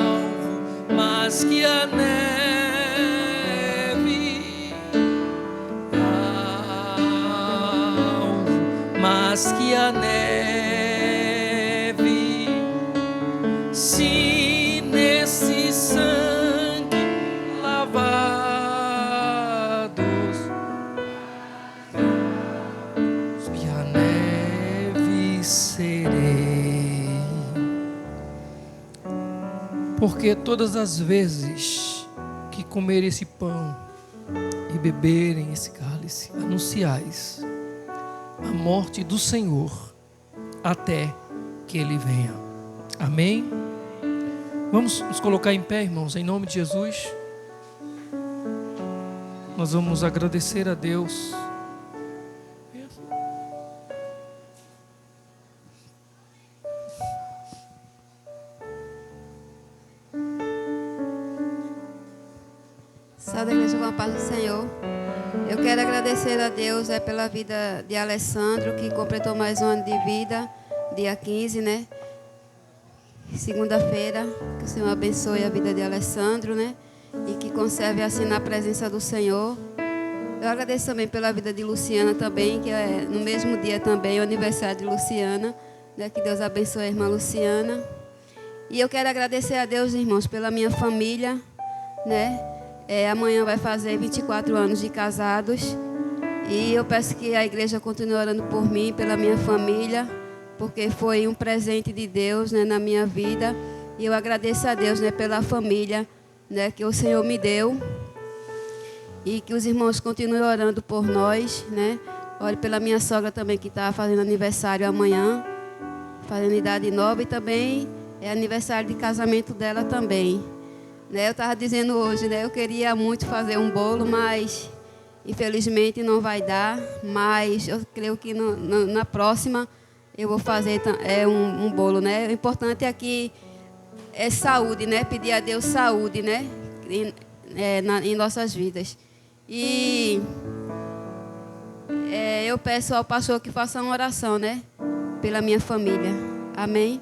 Alvo mais que a neve, alvo mais que a neve, se nesse sangue lavados, que a neve serei. Porque todas as vezes que comer esse pão e beberem esse cálice, anunciais a morte do Senhor até que Ele venha. Amém? Vamos nos colocar em pé, irmãos, em nome de Jesus. Nós vamos agradecer a Deus. Salve a igreja com a paz do Senhor. Eu quero agradecer a Deus pela vida de Alessandro, que completou mais um ano de vida, dia 15, né? Segunda-feira. Que o Senhor abençoe a vida de Alessandro, né? E que conserve assim na presença do Senhor. Eu agradeço também pela vida de Luciana também, que é no mesmo dia também o aniversário de Luciana, né? Que Deus abençoe a irmã Luciana. E eu quero agradecer a Deus, irmãos, pela minha família, né? Amanhã vai fazer 24 anos de casados. E eu peço que a igreja continue orando por mim, pela minha família, porque foi um presente de Deus, né, na minha vida. E eu agradeço a Deus, né, pela família, né, que o Senhor me deu. E que os irmãos continuem orando por nós, né? Ore pela minha sogra também, que está fazendo aniversário amanhã, fazendo idade nova, e também é aniversário de casamento dela também. Eu estava dizendo hoje, né? Eu queria muito fazer um bolo, mas infelizmente não vai dar. Mas eu creio que na próxima eu vou fazer um bolo, né? O importante aqui é saúde, né? Pedir a Deus saúde, né? Em nossas vidas. E eu peço ao pastor que faça uma oração, né? Pela minha família. Amém?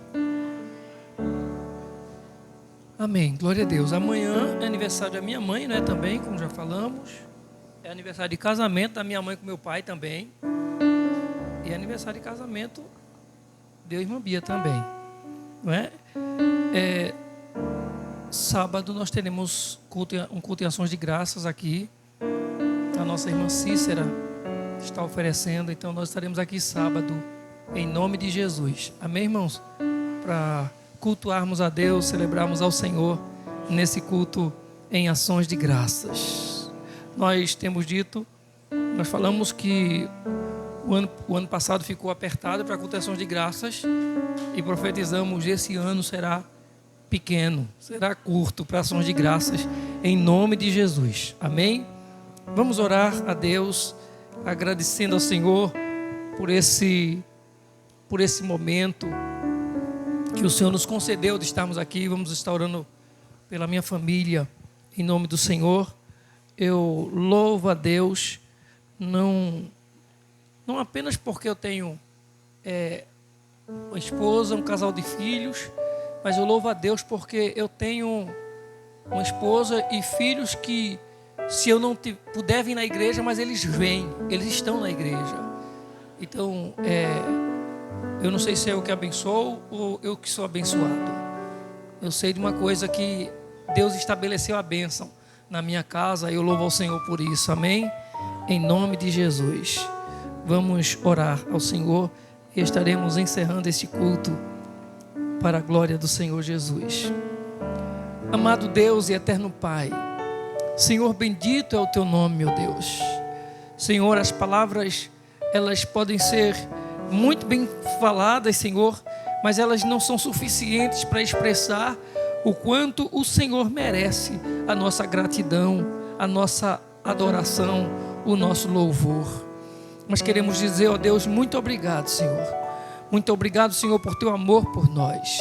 Amém, glória a Deus. Amanhã é aniversário da minha mãe, né, também, como já falamos. É aniversário de casamento da minha mãe com meu pai também. E é aniversário de casamento de irmã Bia também, não é? Sábado nós teremos um culto em ações de graças aqui. A nossa irmã Cícera está oferecendo, então nós estaremos aqui sábado, em nome de Jesus. Amém, irmãos? Para cultuarmos a Deus, celebrarmos ao Senhor nesse culto em ações de graças. Nós temos dito, nós falamos que o ano passado ficou apertado para culto em ações de graças e profetizamos: esse ano será pequeno, será curto para ações de graças em nome de Jesus. Amém? Vamos orar a Deus, agradecendo ao Senhor por esse momento que o Senhor nos concedeu de estarmos aqui. Vamos estar orando pela minha família, em nome do Senhor. Eu louvo a Deus, não apenas porque eu tenho uma esposa, um casal de filhos, mas eu louvo a Deus porque eu tenho uma esposa e filhos que, se eu não puder vir na igreja, mas eles vêm, eles estão na igreja. Então, eu não sei se é eu que abençoo ou eu que sou abençoado. Eu sei de uma coisa, que Deus estabeleceu a bênção na minha casa, e eu louvo ao Senhor por isso. Amém? Em nome de Jesus. Vamos orar ao Senhor e estaremos encerrando este culto para a glória do Senhor Jesus. Amado Deus e eterno Pai, Senhor, bendito é o teu nome, meu Deus. Senhor, as palavras, elas podem ser muito bem faladas, Senhor, mas elas não são suficientes para expressar o quanto o Senhor merece a nossa gratidão, a nossa adoração, o nosso louvor. Nós queremos dizer, ó Deus, muito obrigado, Senhor. Muito obrigado, Senhor, por teu amor por nós.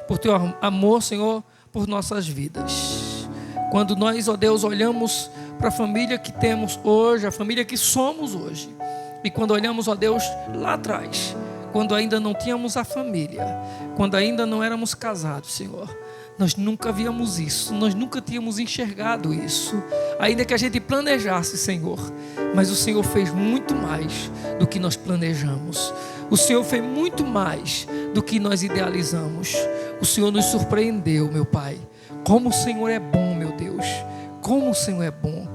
por teu amor, Senhor, por nossas vidas. Quando nós, ó Deus, olhamos para a família que temos hoje, a família que somos hoje, e quando olhamos, ó Deus, lá atrás, quando ainda não tínhamos a família, quando ainda não éramos casados, Senhor, nós nunca víamos isso, nós nunca tínhamos enxergado isso, ainda que a gente planejasse, Senhor, mas o Senhor fez muito mais do que nós planejamos, o Senhor fez muito mais do que nós idealizamos, o Senhor nos surpreendeu, meu Pai. Como o Senhor é bom, meu Deus, como o Senhor é bom.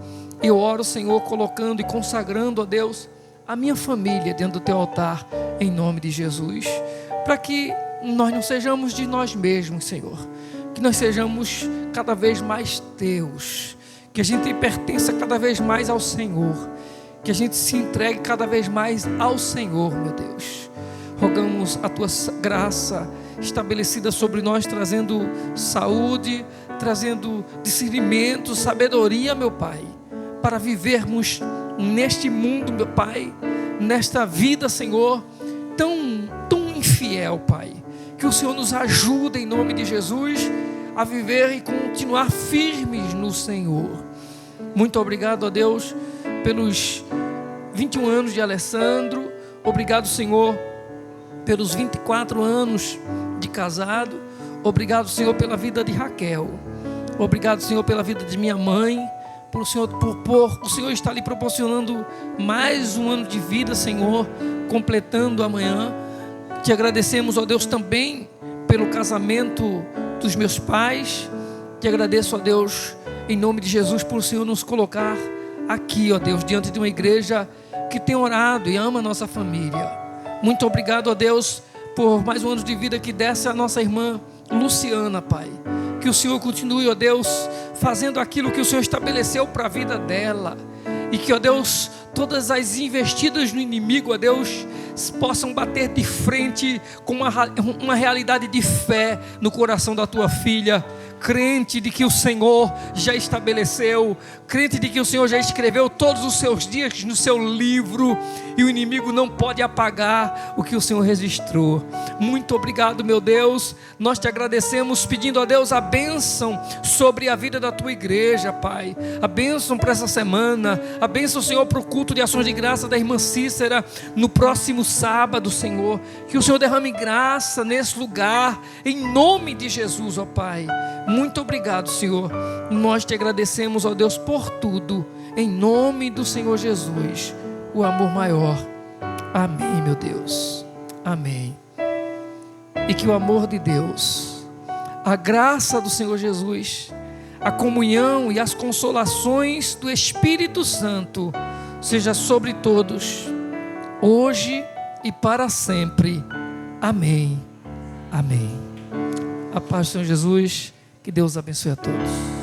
Eu oro, Senhor, colocando e consagrando, ó Deus, a minha família dentro do teu altar, em nome de Jesus, para que nós não sejamos de nós mesmos, Senhor, que nós sejamos cada vez mais teus, que a gente pertença cada vez mais ao Senhor, que a gente se entregue cada vez mais ao Senhor, meu Deus. Rogamos a tua graça estabelecida sobre nós, trazendo saúde, trazendo discernimento, sabedoria, meu Pai, para vivermos neste mundo, meu Pai, nesta vida, Senhor, tão infiel, Pai, que o Senhor nos ajude em nome de Jesus a viver e continuar firmes no Senhor. Muito obrigado a Deus pelos 21 anos de Alessandro, obrigado, Senhor, pelos 24 anos de casado, obrigado, Senhor, pela vida de Raquel, obrigado, Senhor, pela vida de minha mãe, o Senhor está lhe proporcionando mais um ano de vida, Senhor, completando amanhã. Te agradecemos, ó Deus, também pelo casamento dos meus pais. Te agradeço, ó Deus, em nome de Jesus, por o Senhor nos colocar aqui, ó Deus, diante de uma igreja que tem orado e ama a nossa família. Muito obrigado, ó Deus, por mais um ano de vida que desse a nossa irmã Luciana, Pai. Que o Senhor continue, ó Deus, fazendo aquilo que o Senhor estabeleceu para a vida dela. E que, ó Deus, todas as investidas no inimigo, ó Deus, possam bater de frente com uma realidade de fé no coração da tua filha, crente de que o Senhor já estabeleceu, crente de que o Senhor já escreveu todos os seus dias no seu livro, e o inimigo não pode apagar o que o Senhor registrou. Muito obrigado, meu Deus, nós te agradecemos, pedindo a Deus a bênção sobre a vida da tua igreja, Pai, a bênção para essa semana, a bênção, Senhor, para o culto de ações de graça da irmã Cícera, no próximo sábado, Senhor, que o Senhor derrame graça nesse lugar, em nome de Jesus, ó Pai. Muito obrigado, Senhor, nós te agradecemos, ó Deus, por tudo, em nome do Senhor Jesus, o amor maior. Amém, meu Deus, amém. E que o amor de Deus, a graça do Senhor Jesus, a comunhão e as consolações do Espírito Santo seja sobre todos, hoje e para sempre. Amém, amém. A paz do Senhor Jesus, que Deus abençoe a todos.